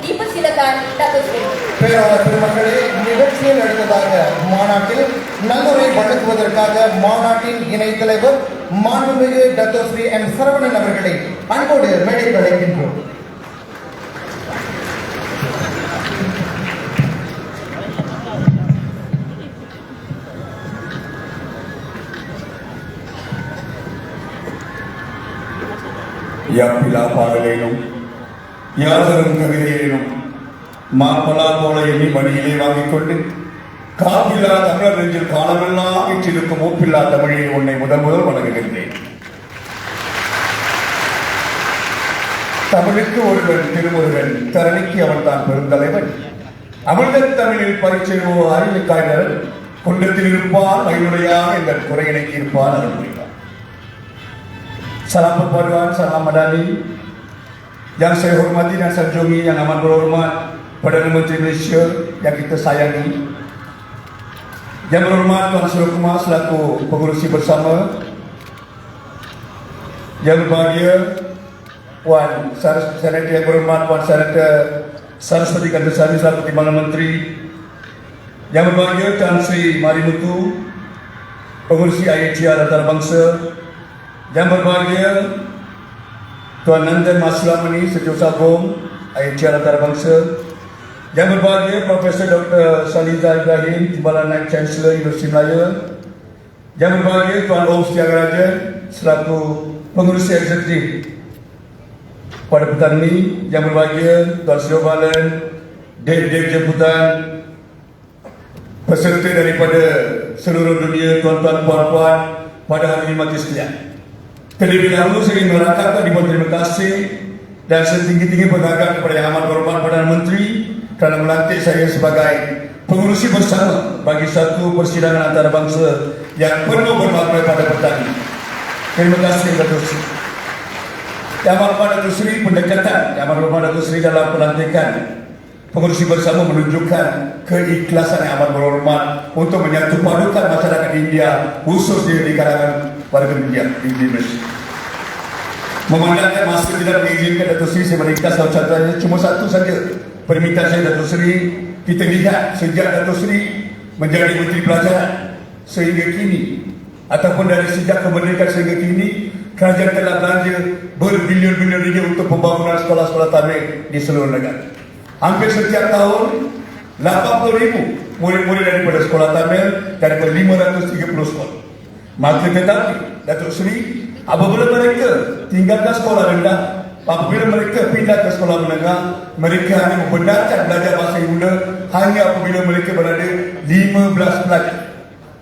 Dipersilakan Datuk Seri. பேராளர் பெருமக்களே, நிகழ்ச்சியில் அடுத்ததாக மாநாட்டில் நல்லுரை வழங்குவதற்காக மாநாட்டின் இணைத் தலைவர் மாண்புமிகு டாக்டர் ஸ்ரீ எம் சரவணன் அவர்களை அன்போடு மேடைக்கு அழைக்கின்றோம். யாப்பிலா பாடலேனும் யாதரும் கவிதையிலும் மாப்பலா போல எண்ணி மடியிலே வாங்கிக் கொண்டு காப்பிலா தமிழர் நெஞ்சில் காலமெல்லாம் இற்றிருக்கும் மூப்பில்லா தமிழை உன்னை முதல் வணங்குகின்றேன். தமிழுக்கு ஒருவன் திருமுருகன், தரணிக்கு அவன் தான் பெருந்தலைவன். அமிர்த தமிழில் பரிச்செய்வோ அறிவு காய்கள் குண்டத்தில் இருப்பான் மகிழ்வுடையாக இந்த குறையினை இருப்பான் அது புரிவான். Salam perpaduan, salam madani yang saya hormati dan sanjungi, yang amat berhormat Perdana Menteri Malaysia yang kita sayangi, yang berhormat Tuan Sri Kumar selaku pengurusi bersama, yang berbahagia Puan Senator yang berhormat Puan Senator Saraswati Kandasari selaku Timbalan Menteri, yang berbahagia Tan Sri Marimutu pengurusi IHR Antarabangsa, yang berbahagia Tuan Nandan Maslamani Setiausaha Agong IHR Antarabangsa, yang berbahagia Profesor Dr. Saliza Ibrahim Timbalan Naib Chancellor Universiti Melayu, yang berbahagia Tuan Om Setiagaraja selaku pengurusi eksekutif pada petang ini, yang berbahagia Tuan Sri Balan, Dev Jemputan, peserta daripada seluruh dunia, tuan-tuan, puan-puan pada hari ini majlis sekalian. Terlebih dahulu saya ingin merangkapkan ribuan terima kasih dan setinggi-tinggi penghargaan kepada Yang Amat Berhormat Perdana Menteri kerana melantik saya sebagai pengurusi bersama bagi satu persidangan antarabangsa yang penuh bermakna pada petang ini. Terima kasih Datuk Seri. Yang Amat Berhormat Datuk Seri, pendekatan Yang Amat Berhormat Datuk Seri dalam pelantikan pengurusi bersama menunjukkan keikhlasan Yang Amat Berhormat untuk menyatu padukan masyarakat India, khususnya di kalangan warga India di Indonesia. Memandangkan masa tidak mengizinkan Datuk Seri, saya meringkas ucapannya cuma satu saja permintaan saya Datuk Seri. Kita lihat sejak Datuk Seri menjadi Menteri Pelajaran sehingga kini, ataupun dari sejak kemerdekaan sehingga kini, kerajaan telah belanja berbilion-bilion ringgit untuk pembangunan sekolah-sekolah tamil di seluruh negara. Hampir setiap tahun 80,000 murid-murid daripada sekolah tamil daripada 530 sekolah. Maka tetapi Datuk Seri, apabila mereka tinggalkan sekolah rendah, apabila mereka pindah ke sekolah menengah, mereka hanya membenarkan belajar bahasa Ibunda hanya apabila mereka berada 15 pelajar.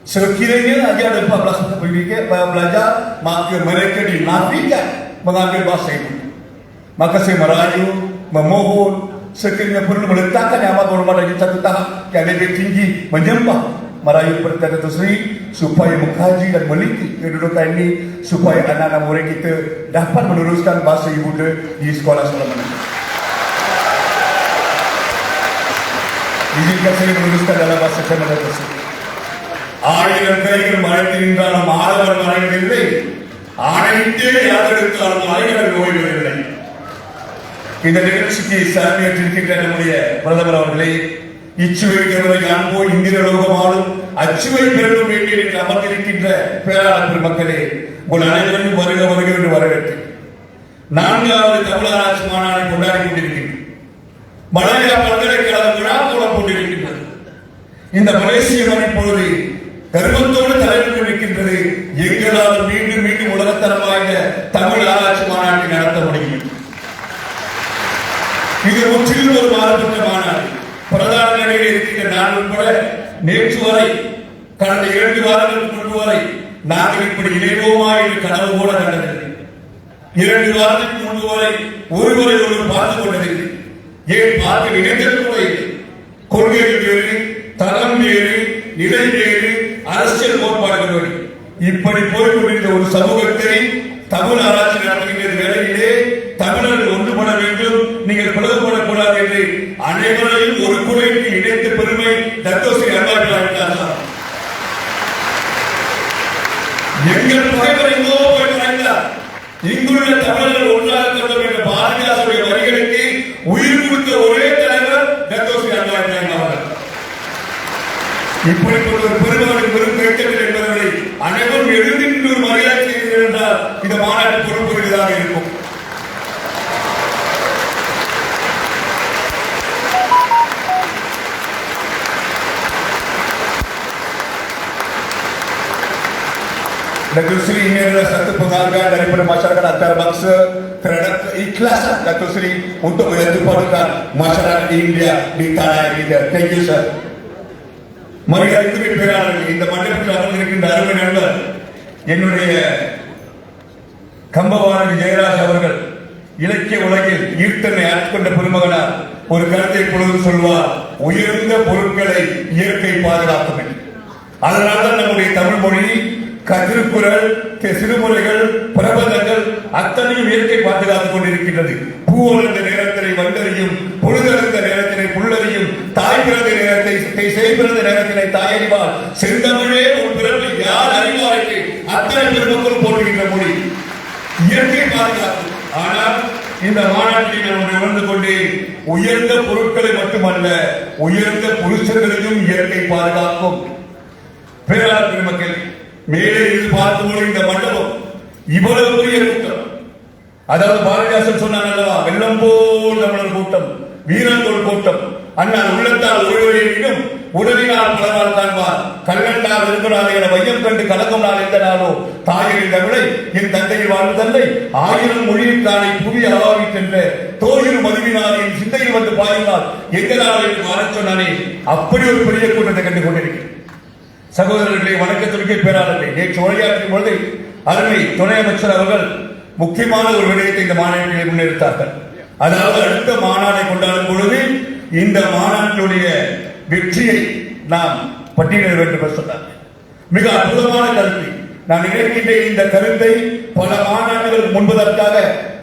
Sekiranya hanya ada 14 belajar, maka mereka dinafikan mengambil bahasa Ibunda. Maka saya merayu, memohon, sekiranya perlu meletakkan Yang Amat Berhormat lagi satu tahap yang lebih tinggi, menyembah merayu Perdana Datuk Seri supaya mengkaji dan meneliti kedudukan ini supaya anak-anak murid kita dapat meneruskan bahasa Ibunda di sekolah-sekolah menengah. Izinkan saya meneruskan dalam bahasa Kandang Datuk Seri. ஆயிரம் கைகள் மறைத்து நின்றாலும் ஆடவர் மறைவதில்லை, ஆணையிட்டே யாரெடுத்தாலும் மலைகள் ஓய்வதில்லை. இந்த நிகழ்ச்சிக்கு சாமியற்றிருக்கின்ற நம்முடைய பிரதமர் அவர்களே, இச்சுவை கருவை காண்போம் இந்திர லோகமாலும் அச்சுவை பெறவும் வேண்டிய என்று அமர்ந்திருக்கின்ற பேராளர் பெருமக்களே, உங்கள் அனைவரும் வருக வருக என்று வரவேற்று 4வது தமிழ் ஆராய்ச்சி மாநாட்டை கொண்டாடி கொண்டிருக்கின்றனர். மலேசியா பல்கலைக்கழகம் விழா மூலம் கொண்டிருக்கின்றது. இந்த மலேசிய மணி பொழுது கர்வத்தோடு தலைவர் இருக்கின்றது. எங்களால் மீண்டும் மீண்டும் உலகத்தரம் வாய்ந்த தமிழ் ஆராய்ச்சி மாநாட்டை நடத்த முடியும். இது முற்றிலும் ஒரு மாறுபட்ட மாநாடு. பிரதான நிலையில் இருக்கின்ற நான் உட்பட நேற்று வரை, கடந்த 2 வாரங்களுக்கு முன்பு வரை நாங்கள் இப்படி இணைவோமா என்று கனவு கூட கண்டதில்லை. 2 வாரத்துக்கு முன்பு வரை ஒருவரை ஒருவர் பார்த்து கொண்டதில்லை. ஏன் பார்த்து நினைத்தது கூட இல்லை. கொள்கைகள் வேறு, தரம் வேறு, நிலை வேறு, அரசியல் கோட்பாடுகள் வேறு. இப்படி போய்கொண்டிருந்த ஒரு சமூகத்தை தமிழ் ஆராய்ச்சி நடத்துகின்ற வேளையிலே தமிழர்கள் ஒன்றுபட வேண்டும், நீங்கள் பிளவுபடக்கூடாது என்று அனைவரையும் ஒரு குறைக்கு இணைத்த பெருமை டாக்டர் ஸ்ரீ அன்பார்கள். எங்கள் பகைவர் எங்கோ போய் மறைந்தார். இங்குள்ள தமிழர்கள் ஒன்றாக கொள்ள வேண்டும். பாரதிதாசனுடைய வரிகளுக்கு உயிர் கொடுத்த ஒரு இப்படிப்பட்ட ஒரு பெருமகனுக்கு பெரும் கிடைக்கவில்லை என்பவர்களை அனைவரும் எழுதின்று ஒரு மரியாதை செய்கிறீர்கள் என்றால் இந்த மாநாட்டு பொறுப்புகளாக இருக்கும். Datuk Seri ini adalah satu penghargaan daripada masyarakat antarabangsa terhadap keikhlasan Datuk Seri untuk menyatupadukan masyarakat India di tanah India. Thank you, sir. மரியாதைக்குரிய பேராளர்கள், இந்த மண்டபத்தில் அமர்ந்திருக்கின்ற அருமை நண்பர் என்னுடைய கம்பவாணி ஜெயராஜ் அவர்கள் இலக்கிய உலகில் ஈர்த்தனை ஆட்கொண்ட பெருமகனார் ஒரு கருத்தை பொழுது சொல்வார், உயர்ந்த பொருட்களை இயற்கை பாதுகாக்கும் என்று. அதனால்தான் நம்முடைய தமிழ் மொழி திருக்குறள், சிறுமுறைகள், பிரபந்தங்கள் அத்தனையும் இயற்கை பாதுகாத்துக் கொண்டிருக்கின்றது. பூ வளர்ந்த நேரத்தினை வண்டறியும், பொழுதறிந்த நேரத்தினை புல்லறியும், தாய் பிறந்த நேரத்தை செய் பிறந்த நேரத்தினை தாய் அறிவார், செந்தமிழே ஒரு பிறப்பு யார் அறிவார் என்று அத்தனை பெருமக்கள் போட்டுகின்ற மொழி இயற்கை பாதுகாப்பு. ஆனால் இந்த மாநாட்டில் நாம் உணர்ந்து கொண்டு உயர்ந்த பொருட்களை மட்டுமல்ல, உயர்ந்த புருஷர்களையும் இயற்கை பாதுகாக்கும். பேராளர் பெருமக்கள், மேலே இருந்து பார்க்கும்போது இந்த மண்டபம் இவ்வளவு பெரிய கூட்டம், அதாவது பாரதிதாசன் சொன்னான் அல்லவா, வெள்ளம் போல் தமிழர் கூட்டம், வீரந்தோல் கூட்டம், அண்ணால் உள்ளத்தால் ஒருவரையும் உடலினால் பலவால் காண்பார், கல்லண்டால் இருக்கிறார் என வையம் கண்டு கலக்கும் நாள் எந்த நாளோ, தாயின் தமிழை என் தந்தையில் வாழ்வு தந்தை 1000 மொழியில் தானே புதிய அவாவிக்கின்ற தோழில் மதுவினால் என் சிந்தையில் வந்து பாயினால் எந்த நாள் என்று மாறச் சொன்னானே, அப்படி ஒரு பெரிய கூட்டத்தை கண்டு கொண்டிருக்கிறேன். சகோதரர்களே, வணக்கத்திற்கே பேராளர்களே, நேற்று உரையாற்றும் பொழுது அருமை துணை அமைச்சர் அவர்கள் முக்கியமான ஒரு விடயத்தை இந்த மாநாட்டிலே முன்னெடுத்தார்கள். அதாவது அடுத்த மாநாட்டை கொண்டாடும் பொழுது இந்த மாநாட்டினுடைய வெற்றியை நாம் பட்டியலிட வேண்டும் என்று சொன்னார். மிக அற்புதமான கருத்து. நான் நினைக்கின்றேன், இந்த கருத்தை பல மாநாடுகளுக்கு முன்பதற்காக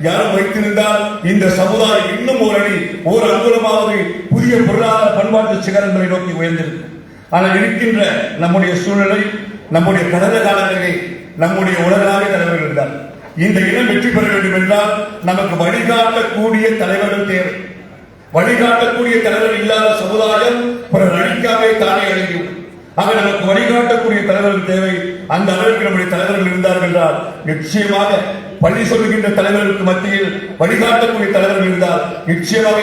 யாரும் வைத்திருந்தால் இந்த சமுதாயம் இன்னும் ஒரு அடி ஒரு அங்குலமாவது புதிய பொருளாதார பண்பாட்டு சிகரங்களை நோக்கி உயர்ந்திருக்கும். ஆனால் இருக்கின்ற நம்முடைய சூழ்நிலை, நம்முடைய கடந்த காலங்களிலே நம்முடைய உலகளாவிய தலைவர்கள் இருந்தார். இந்த இனம் வெற்றி பெற வேண்டும் என்றால் நமக்கு வழிகாட்டக்கூடிய தலைவர்கள் தேவை. வழிகாட்டக்கூடிய தலைவர்கள் இல்லாத சமுதாயம் பிறர் அழிக்காமே தானே அழியும். ஆக நமக்கு வழிகாட்டக்கூடிய தலைவர்கள் தேவை. அந்த அளவுக்கு நம்முடைய தலைவர்கள் இருந்தார்கள் என்றால் நிச்சயமாக பள்ளி சொல்லுகின்ற தலைவர்களுக்கு மத்தியில் வழிகாட்டக்கூடிய தலைவர்கள் இருந்தால் நிச்சயமாக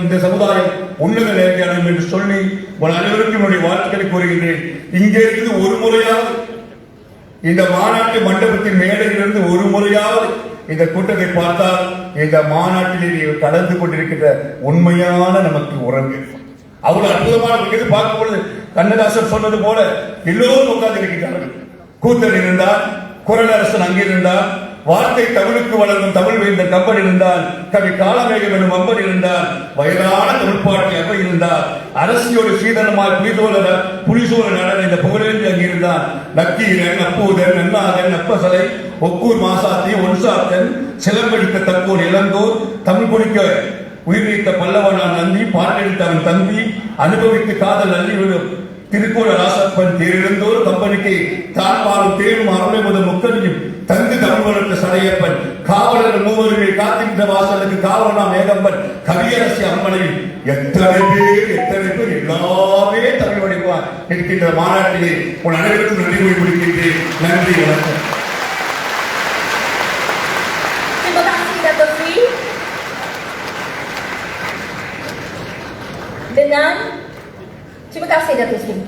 இந்த சமுதாயம் உன்னத நிலையான என்று சொல்லி உங்கள் அனைவருக்கும் என்னுடைய வாழ்த்துக்களை கூறுகின்றேன். இங்கே இருந்து ஒரு முறையாவது இந்த மாநாட்டு மண்டபத்தின் மேடையிலிருந்து ஒரு முறையாவது இந்த கூட்டத்தை பார்த்தால் இந்த மாநாட்டில் கலந்து கொண்டிருக்கின்ற உண்மையான நமக்கு உறவு அவ்வளவு அற்புதமான பார்க்கும் பொழுது கண்ணதாசன் சொன்னது போல எல்லோரும் உட்கார்ந்து இருக்கின்றார்கள். கூத்தல் இருந்தால், குரலரசன் அங்கிருந்தால், வார்த்தை தமிழுக்கு வழங்கும் தமிழ் வேந்த கம்பன் இருந்தால், கவி காலமேகம் எனும் அம்பன் இருந்தால், வயதான தமிழ்பாட்டி அவை இருந்தால், அரசியோடு சீதனமாய் புலிசோழ நடன இந்த புகழேந்தி அங்கிருந்தான், நக்கீரன், அப்பூதன், நன்னாதன், அப்பசலை, ஒக்கூர் மாசாத்தி, ஒன்சாத்தன், சிலம்பெடுத்த தப்போர் இளங்கோர், தமிழ் குடிக்க உயிர் நீத்த பல்லவனான் நந்தி, பாட்டெடுத்த அவன் தம்பி, அனுபவித்து காதல் அள்ளிவிடும் திருக்கூட ராசப்பன், தேரிழந்தோர் கம்பெனிக்கு தான் பாலும் தேரும் அருளை முதல் முக்கனியும் தங்கு தமிழ் வளர்த்த சடையப்பன், காவலர் மூவருமே காத்திருந்த வாசலுக்கு காவலனாம் ஏகம்பன், கவியரசி அம்மனையும் எத்தனை பேர் எல்லாமே தமிழ் வடிவார் இருக்கின்ற மாநாட்டிலே உன் அனைவருக்கும் நன்றி கூறி முடிக்கின்றேன். நன்றி, வணக்கம். Terima kasih Datuk Seri.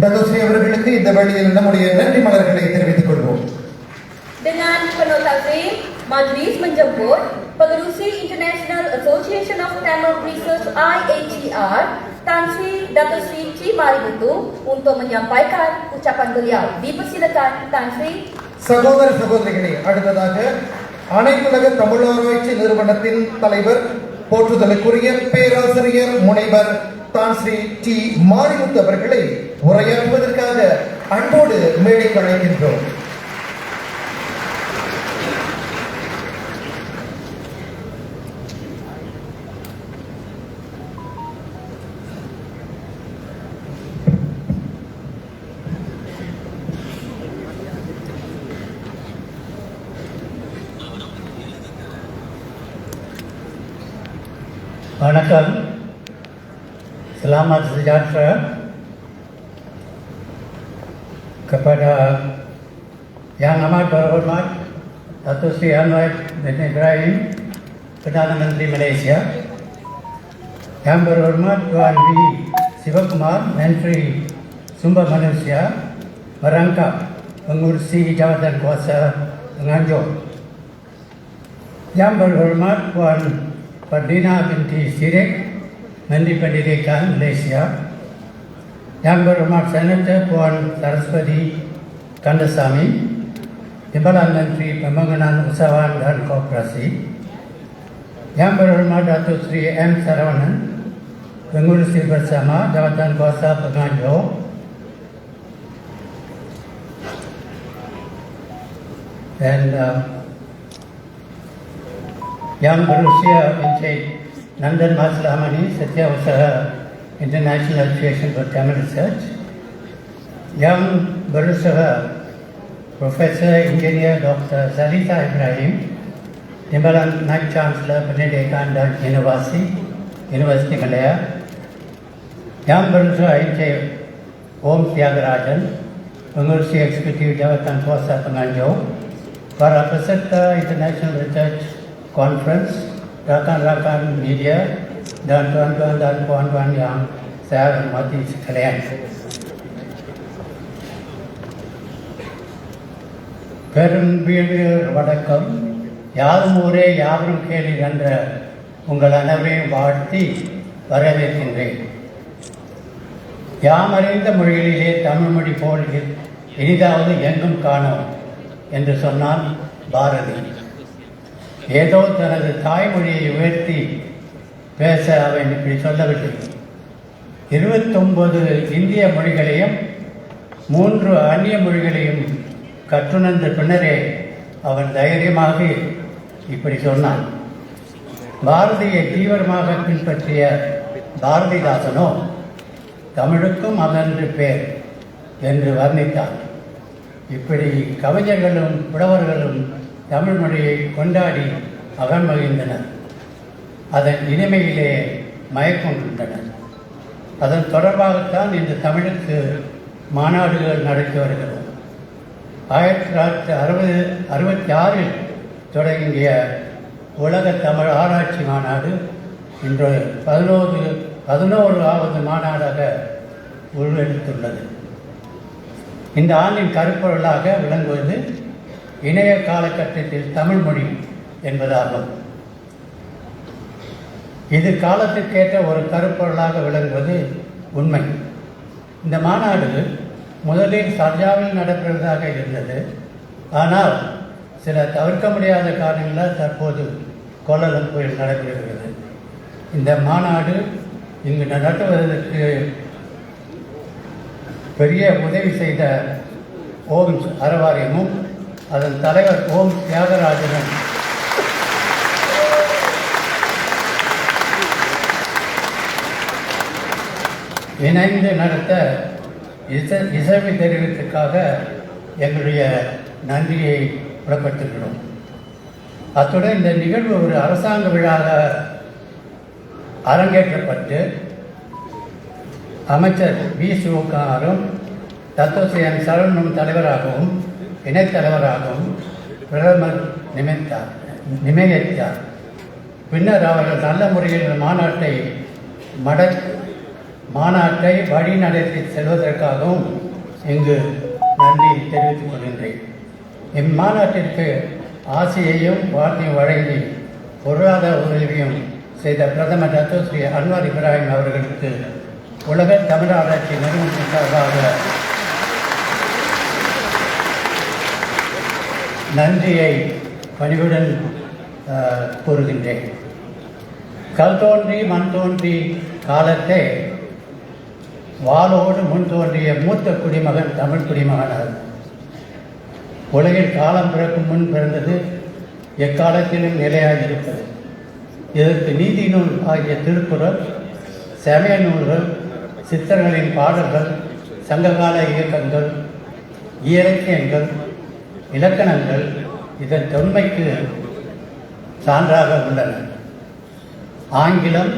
Datuk Seri அவர்களுக்கு இந்த வழியில் நம்முடைய நன்றி மலர்களை தெரிவித்துக் கொள்வோம். Dengan penuh takzim, majlis menjemput Pengerusi International Association of Tamil Research IATR Tan Sri Datuk Sri Chi Marimutu untuk menyampaikan ucapan beliau. Dipersilakan Tan Sri. சகோதர சகோதரிகளே, அடுத்ததாக அனைத்துலக தமிழாராய்ச்சி நிறுவனத்தின் தலைவர் போற்றுதலுக்குரிய பேராசிரியர் முனைவர் தான் ஸ்ரீ டி மாரிமுத்து அவர்களை உரையாற்றுவதற்காக அன்போடு மேடைக்கு அழைக்கின்றோம். Wanakkam, selamat sejahtera kepada Yang Amat Berhormat Datuk Seri Anwar bin Ibrahim, Perdana Menteri Malaysia, Yang Berhormat Tuan V. Sivakumar, Menteri Sumber Manusia, merangkap pengurusi jawatan kuasa Nganjuk. Yang Berhormat Puan Fardina binti Sirik, Menteri Pendidikan Malaysia, Yang Berhormat Senator Puan Saraswati Kandasamy, Timbalan Menteri Pembangunan Usahawan dan Koperasi, Yang Berhormat Datuk Seri M. Saravanan, Pengurusi Bersama Jawatan Kuasa Penganjur, dan yang berusia Encik Nandan Maslamani, Setiausaha International Association for Tamil Research, yang berusaha Profesor Engineer Dr. Zalita Ibrahim, Timbalan Naib Chancellor Pendidikan dan Inovasi, Universiti Malaya, yang berusaha Encik Om Thiagarajan, Pengurusi Eksekutif Jawatan Kuasa Penganjur, para peserta International Research Conference, rakan-rakan media, dan tuan-tuan dan puan-puan yang saya hormati sekalian. பெரும்பீடு வணக்கம். யாரும் ஊரே யாவரும் கேளீர் என்ற உங்கள் அனைவரையும் வாழ்த்தி வரவேற்கின்றேன். யாமறிந்த மொழிகளிலே தமிழ் மொழி போல் இனிதாவது எங்கும் காணோம் என்று சொன்னான் பாரதி. ஏதோ தனது தாய்மொழியை உயர்த்தி பேச அவன் இப்படி சொல்லவில்லை. 29 இந்திய மொழிகளையும் 3 அந்நிய மொழிகளையும் கற்றுணர்ந்த பின்னரே அவன் தைரியமாக இப்படி சொன்னான். பாரதியை தீவிரமாக பின்பற்றிய பாரதிதாசனோ தமிழுக்கும் அதன்று பேர் என்று வர்ணித்தான். இப்படி கவிஞர்களும் புலவர்களும் தமிழ் மொழியை கொண்டாடி அகமகிழ்ந்தனர். அதன் இனிமையிலே மயக்கொண்டிருந்தனர். அதன் தொடர்பாகத்தான் இந்த தமிழுக்கு மாநாடுகள் நடத்தி வருகிறோம். 1966 தொடங்கிய உலக தமிழ் ஆராய்ச்சி மாநாடு இன்று 11வது மாநாடாக உருவெடுத்துள்ளது. இந்த ஆண்டின் கருப்பொருளாக விளங்குவது இணைய காலகட்டத்தில் தமிழ் மொழி என்பதாகும். இது காலத்திற்கேற்ற ஒரு கருப்பொருளாக விளங்குவது உண்மை. இந்த மாநாடு முதலில் சர்ஜாவில் நடைபெறுவதாக இருந்தது. ஆனால் சில தவிர்க்க முடியாத காரணங்களால் தற்போது கோலாலம்பூரில் நடைபெறுகிறது. இந்த மாநாடு இங்கு நடத்துவதற்கு பெரிய உதவி செய்த ஓம்ஸ் அறவாரியமும் அதன் தலைவர் ஓம் தியாகராஜனும் இணைந்து நடத்த இசைவு தெரிவித்ததற்காக எங்களுடைய நன்றியை புறப்பட்டுகிறோம். அத்துடன் இந்த நிகழ்வு ஒரு அரசாங்க விழாவாக அரங்கேற்றப்பட்டு அமைச்சர் வி. சிவகுமாரும் தத்துவ சரவணனும் தலைவராகவும் இணைத்தலைவராகவும் பிரதமர் நியமித்தார். பின்னர் அவர்கள் நல்ல முறையில் மாநாட்டை வழி நடத்தி செல்வதற்காகவும் இங்கு நன்றி தெரிவித்துக் கொள்கின்றேன். இம்மாநாட்டிற்கு ஆசையையும் வாழ்த்தையும் வழங்கி பொருளாதார உதவியும் செய்த பிரதமர் டாக்டர் ஸ்ரீ அன்வார் இப்ராஹிம் அவர்களுக்கு உலக தமிழ் ஆராய்ச்சி நிறுவனத்தின் சார்பாக நன்றியை பணிவுடன் கூறுகின்றேன். கல் தோன்றி மண் தோன்றி காலத்தை வாளோடு முன் தோன்றிய மூத்த குடிமகன் தமிழ் குடிமகனார். உலகில் காலம் பிறக்கும் முன் பிறந்தது, எக்காலத்திலும் நிலையாக இருப்பது. இதற்கு நீதி நூல் ஆகிய திருக்குறள், சமய நூல்கள், சித்தர்களின் பாடல்கள், சங்ககால இயக்கங்கள், இலக்கியங்கள், இலக்கணங்கள் இதன் தொன்மைக்கு சான்றாக உள்ளன. ஆங்கிலம்,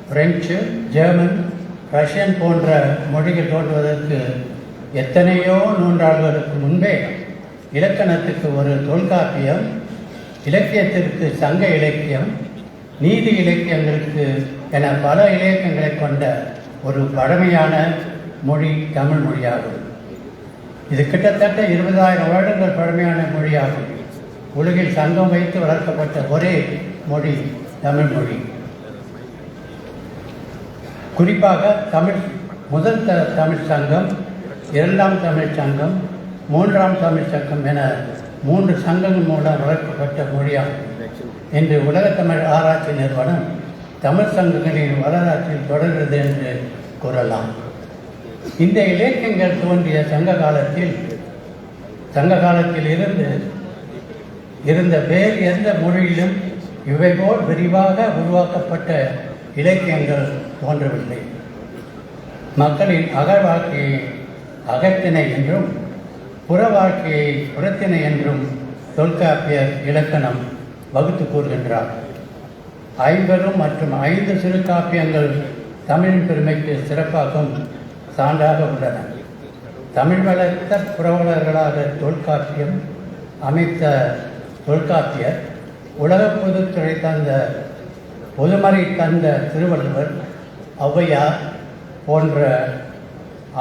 பிரெஞ்சு, ஜெர்மன், ரஷ்யன் போன்ற மொழிகள் தோன்றுவதற்கு எத்தனையோ நூற்றாண்டுகளுக்கு முன்பே இலக்கணத்துக்கு ஒரு தொல்காப்பியம், இலக்கியத்திற்கு சங்க இலக்கியம், நீதி இலக்கியங்களுக்கு என பல இலக்கியங்களை கொண்ட ஒரு பழமையான மொழி தமிழ் மொழியாகும். இது கிட்டத்தட்ட 20,000 வருடங்கள் பழமையான மொழியாகும். உலகில் சங்கம் வைத்து வளர்க்கப்பட்ட ஒரே மொழி தமிழ் மொழி. குறிப்பாக முதல் தமிழ் சங்கம், 2ஆம் தமிழ் சங்கம், 3ஆம் தமிழ் சங்கம் என 3 சங்கங்கள் மூலம் வளர்க்கப்பட்ட மொழியாகும். இன்று உலக தமிழ் ஆராய்ச்சி நிறுவனம் தமிழ் சங்கங்களின் வரலாற்றில் தொடர்கிறது என்று கூறலாம். இந்த இலக்கியங்கள் தோன்றிய சங்க காலத்தில் இருந்த வேறு எந்த மொழியிலும் இவை போல் விரிவாக உருவாக்கப்பட்ட இலக்கியங்கள் தோன்றவில்லை. மக்களின் அக வாழ்க்கையை அகத்திணை என்றும் புற வாழ்க்கையை புறத்திணை என்றும் தொல்காப்பியர் இலக்கணம் வகுத்து கூறுகின்றார். 50 மற்றும் 5 சிறு காப்பியங்கள் தமிழின் பெருமைக்கு சிறப்பாகவும் சான்றாக உள்ளன. தமிழ் வளர்த்த புரவலர்களாக தொல்காப்பியம் அமைத்த தொல்காப்பியர், உலக பொதுத்துறை தந்த பொதுமறை தந்த திருவள்ளுவர், ஔவையார் போன்ற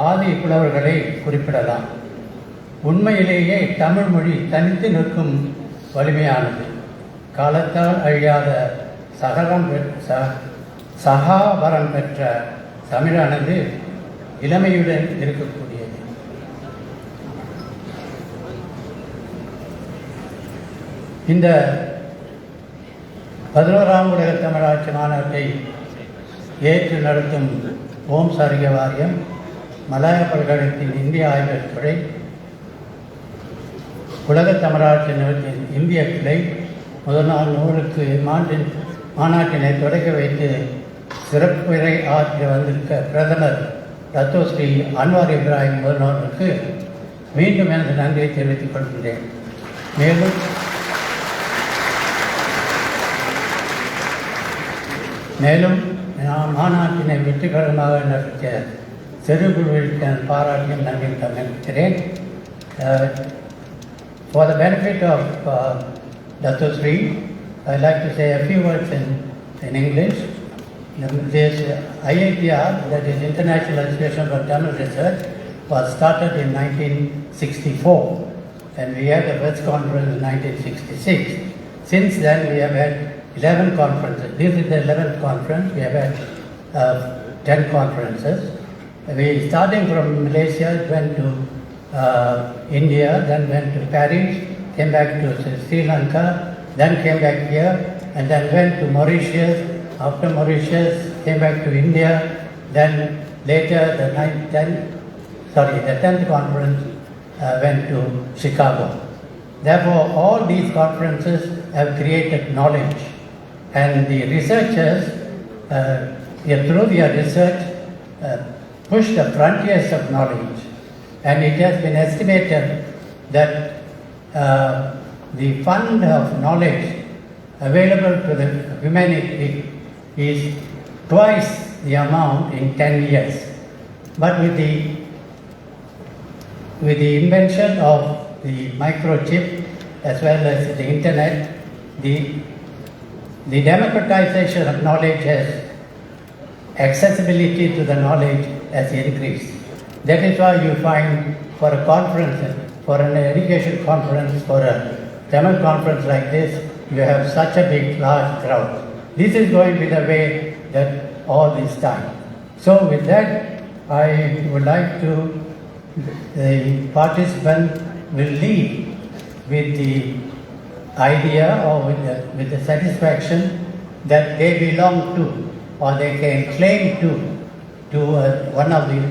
ஆதி புலவர்களை குறிப்பிடலாம். உண்மையிலேயே தமிழ் மொழி தனித்து நிற்கும் வலிமையானது. காலத்தால் அழியாத சகாவரம் பெற்ற தமிழானது இளமையுடன் இருக்கக்கூடியது. இந்த 11ஆம் உலக தமிழாட்சி மாநாட்டை ஏற்று நடத்தும் ஓம் சாரிக வாரியம், மலாயா பல்கலைக்கழகத்தின் இந்திய ஆய்வுத் துறை, உலக தமிழாட்சி நிறுவனத்தின் இந்திய கிளை முதல் நாள் நூலுக்கு மாநாட்டினை தொடக்க வைத்து சிறப்புரை ஆற்றி வந்திருக்க பிரதமர் டத்தோஸ்ரீ அன்வார் இப்ராஹிம் முதல்வருக்கு மீண்டும் எனது நன்றியை தெரிவித்துக் கொள்கின்றேன். மேலும் மாநாட்டினை வெற்றிகரமாக நடத்திய சிறுகுழுவிற்கு பாராட்டியும் நன்றி தெரிவிக்கிறேன். For the benefit of Dattosri, I'd like to say a few words in English. This IITR, that is International Association for Tamil Research, was started in 1964, and we had the first conference in 1966. Since then, we have had 11 conferences. This is the 11th conference. We have had 10 conferences. We, starting from Malaysia, went to India, then went to Paris, came back to Sri Lanka, then came back here, and then went to Mauritius. After Mauritius, came back to India. Then later, the 10th conference went to Chicago. Therefore, all these conferences have created knowledge, and the researchers, through their research, push the frontiers of knowledge. And it has been estimated that the fund of knowledge available to the humanity is twice the amount in 10 years. But with the invention of the microchip as well as the internet, the democratization of knowledge accessibility to the knowledge has increased. That is why you find for a conference, for an education conference, for a Tamil conference like this, you have such a big, large crowd. This is going to be the way that all this time. So with that, I would like to, the participant will leave with the idea or with the satisfaction that they belong to, or they can claim to one of the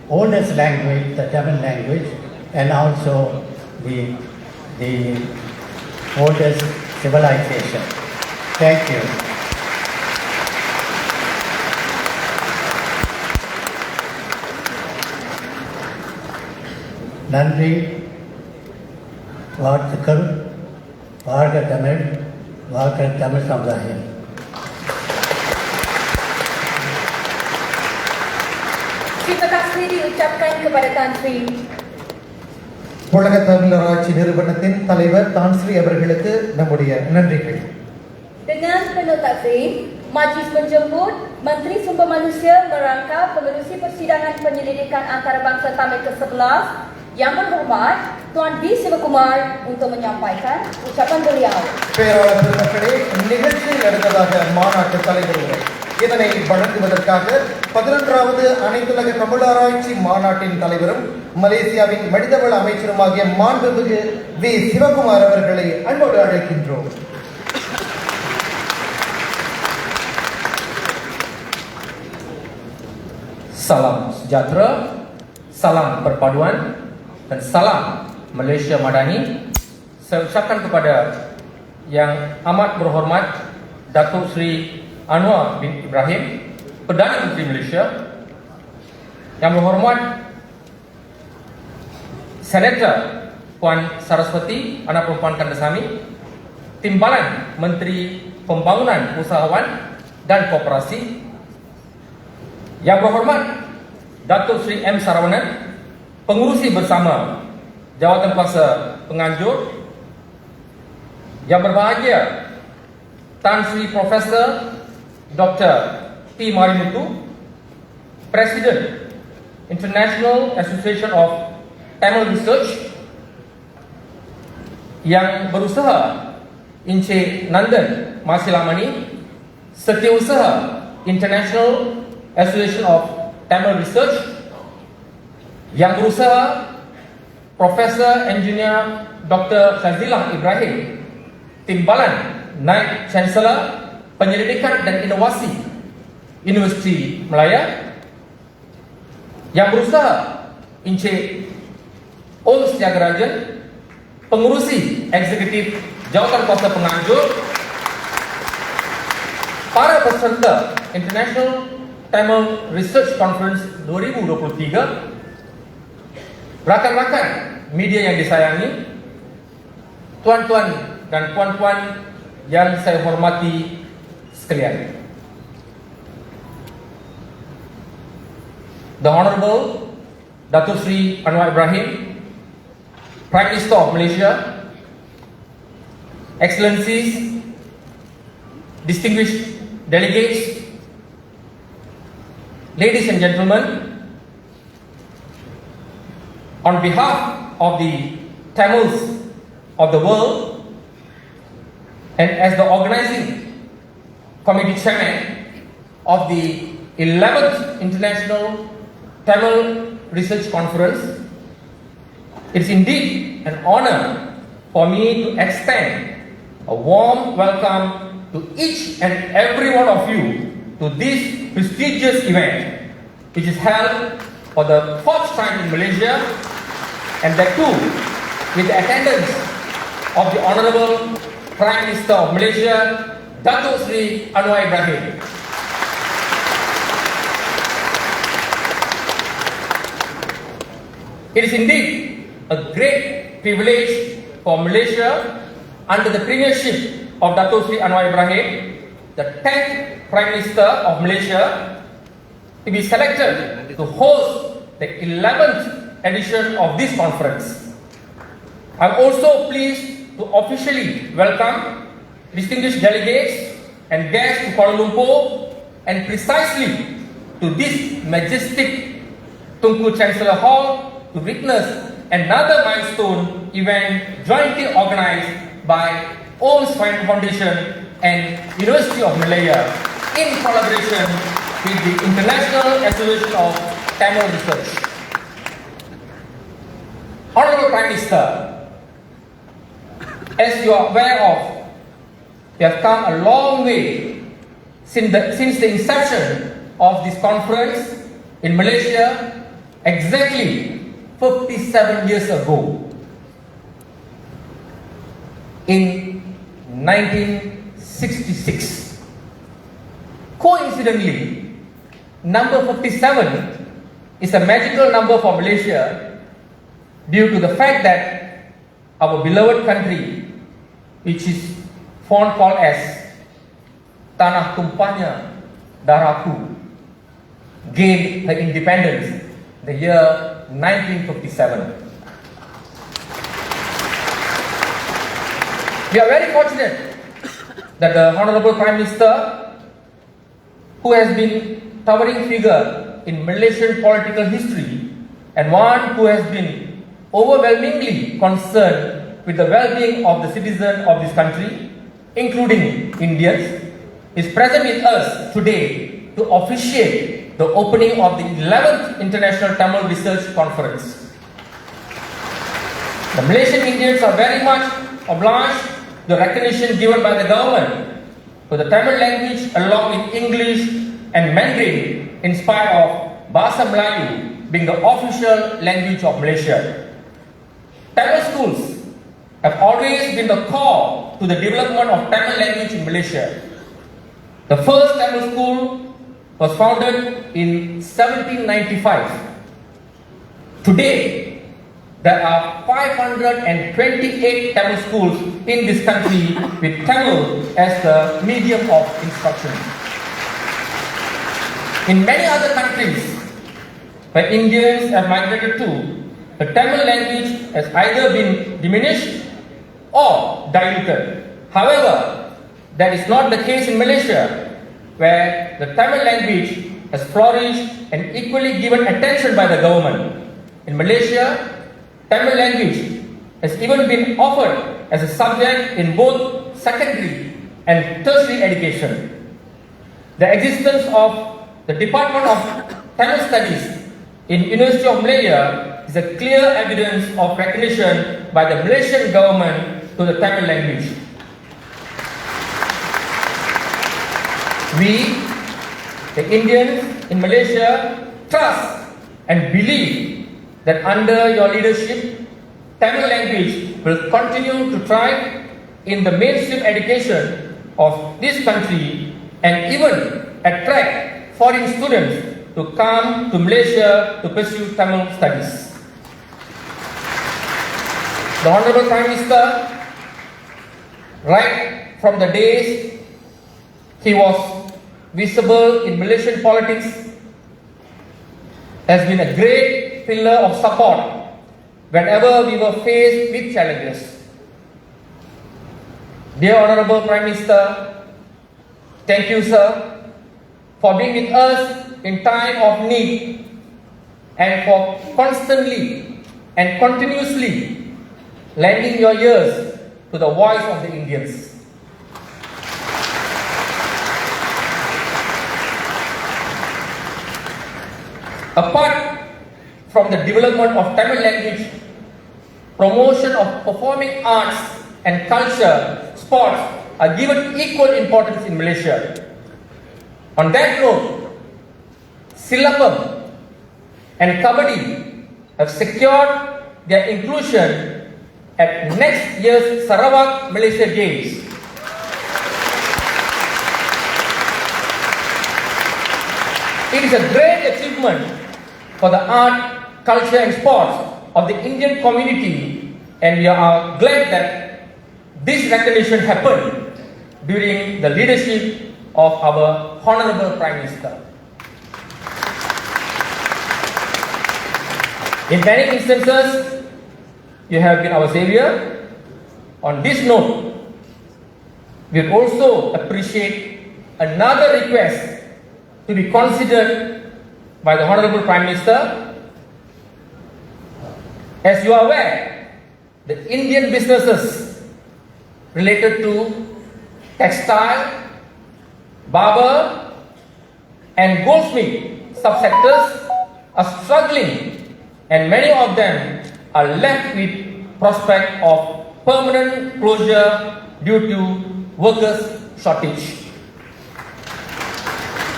oldest language, the Tamil language, and also the oldest civilization. Thank you. நன்றி, வாழ்த்துக்கள். வாழ்க தமிழ், வாழ்க தமிழ் சமுதாயம். Terima kasih diucapkan kepada Tan Sri. உலக தமிழராட்சி நிறுவனத்தின் தலைவர் தான் ஸ்ரீ அவர்களுக்கு நம்முடைய நன்றிகள். Dengan penuh takzim, Majlis menjemput Menteri Sumber Manusia merangkap pengerusi persidangan penyelidikan antarabangsa Tamil ke-11 yang berhormat Tuan B. Sivakumar untuk menyampaikan ucapan beliau. பேராளர் பெருமக்களே, நிகழ்ச்சியில் அடுத்ததாக மாநாட்டு தலைவர் உரை. இதனை வழங்குவதற்காக 11வது அனைத்துலக தமிழராய்ச்சி மாநாட்டின் தலைவரும் மலேசியாவின் மனிதவள அமைச்சருமாகிய மாண்புமிகு வி. சிவகுமார் அவர்களை அன்போடு அழைக்கின்றோம். Salam sejahtera, salam perpaduan dan salam Malaysia Madani. Saya ucapkan kepada yang amat berhormat Datuk Seri Anwar bin Ibrahim, Perdana Menteri Malaysia, yang berhormat Senator Puan Saraswati, anak perempuan Kandasamy, Timbalan Menteri Pembangunan Usahawan dan Koperasi, yang berhormat Datuk Seri M. Saravanan, pengurusi bersama Jawatan Kuasa Penganjur, yang berbahagia Tan Sri Profesor Dr. P. Marimutu, Presiden International Association of Tamil Research, yang berusaha Encik Nandan Masilamani, Setiausaha International Association of Tamil Research, yang berusaha Profesor Engineer Dr. Shazilah Ibrahim, Timbalan Naib Chancellor Penyelidikan dan Inovasi Universiti Melaya, yang berusaha Encik Ons Tyagarajan, pengurusi eksekutif Jawatan Kuasa Penganjur, para peserta International Tamil Research Conference 2023, rakan-rakan media yang disayangi, tuan-tuan dan puan-puan yang saya hormati sekalian. The Honorable Datuk Sri Anwar Ibrahim, Prime Minister of Malaysia, Excellencies, distinguished delegates, ladies and gentlemen, on behalf of the Tamils of the world and as the organizing committee chairman of the 11th International Tamil Research Conference, it is indeed an honor for me to extend a warm welcome to each and every one of you to this prestigious event, which is held for the 4th time in Malaysia, and that too with the attendance of the Honorable Prime Minister of Malaysia, Datuk Sri Anwar Ibrahim. It is indeed a great privilege for Malaysia, under the premiership of Datuk Sri Anwar Ibrahim, the 10th Prime Minister of Malaysia, to be selected to host the 11th edition of this conference. I am also pleased to officially welcome distinguished delegates and guests to Kuala Lumpur and precisely to this majestic Tunku Chancellor Hall to witness another milestone event jointly organized by OMS Foundation and University of Malaya in collaboration with the International Association of Tamil Research. Honorable Prime Minister, as you are aware of, we have come a long way since the inception of this conference in Malaysia exactly 57 years ago in 1966. Coincidentally, number 57 is a magical number for Malaysia due to the fact that our beloved country, which is fond called as Tanah Tumpahnya Darahku, gained her independence, the year 1957. We are very fortunate that the Honorable Prime Minister, who has been a towering figure in Malaysian political history and one who has been overwhelmingly concerned with the well-being of the citizens of this country, including Indians, is present with us today to officiate the opening of the 11th International Tamil Research Conference. The Malaysian Indians are very much obliged to the recognition given by the government to the Tamil language along with English and Mandarin in spite of Bahasa Melayu being the official language of Malaysia. Tamil schools have always been the core to the development of Tamil language in Malaysia. The first Tamil school was founded in 1795. Today, there are 528 Tamil schools in this country with Tamil as the medium of instruction. In many other countries where Indians have migrated to, the Tamil language has either been diminished or diluted. However, that is not the case in Malaysia, where the Tamil language has flourished and equally given attention by the government. In Malaysia, Tamil language has even been offered as a subject in both secondary and tertiary education. The existence of the Department of Tamil Studies in University of Malaya is a clear evidence of recognition by the Malaysian government to the Tamil language. We, the Indians in Malaysia, trust and believe that under your leadership, Tamil language will continue to thrive in the mainstream education of this country and even attract foreign students to come to Malaysia to pursue Tamil studies. The Honorable Prime Minister, right from the days he was visible in Malaysian politics, has been a great pillar of support whenever we were faced with challenges. Dear Honorable Prime Minister, thank you, sir, for being with us in time of need and for constantly and continuously lending your ears to the voice of the Indians. Apart from the development of Tamil language, promotion of performing arts and culture, sports are given equal importance in Malaysia. On that note, Silapam and Kabaddi have secured their inclusion at next year's Sarawak Malaysia Games. It is a great achievement for the art, culture and sports of the Indian community, and we are glad that this recognition happened during the leadership of our Honorable Prime Minister. In many instances, you have been our savior. On this note, we also appreciate another request to be considered by the Honorable Prime Minister. As you are aware, the Indian businesses related to textile, barber and goldsmith subsectors are struggling, and many of them are left with prospect of permanent closure due to workers shortage.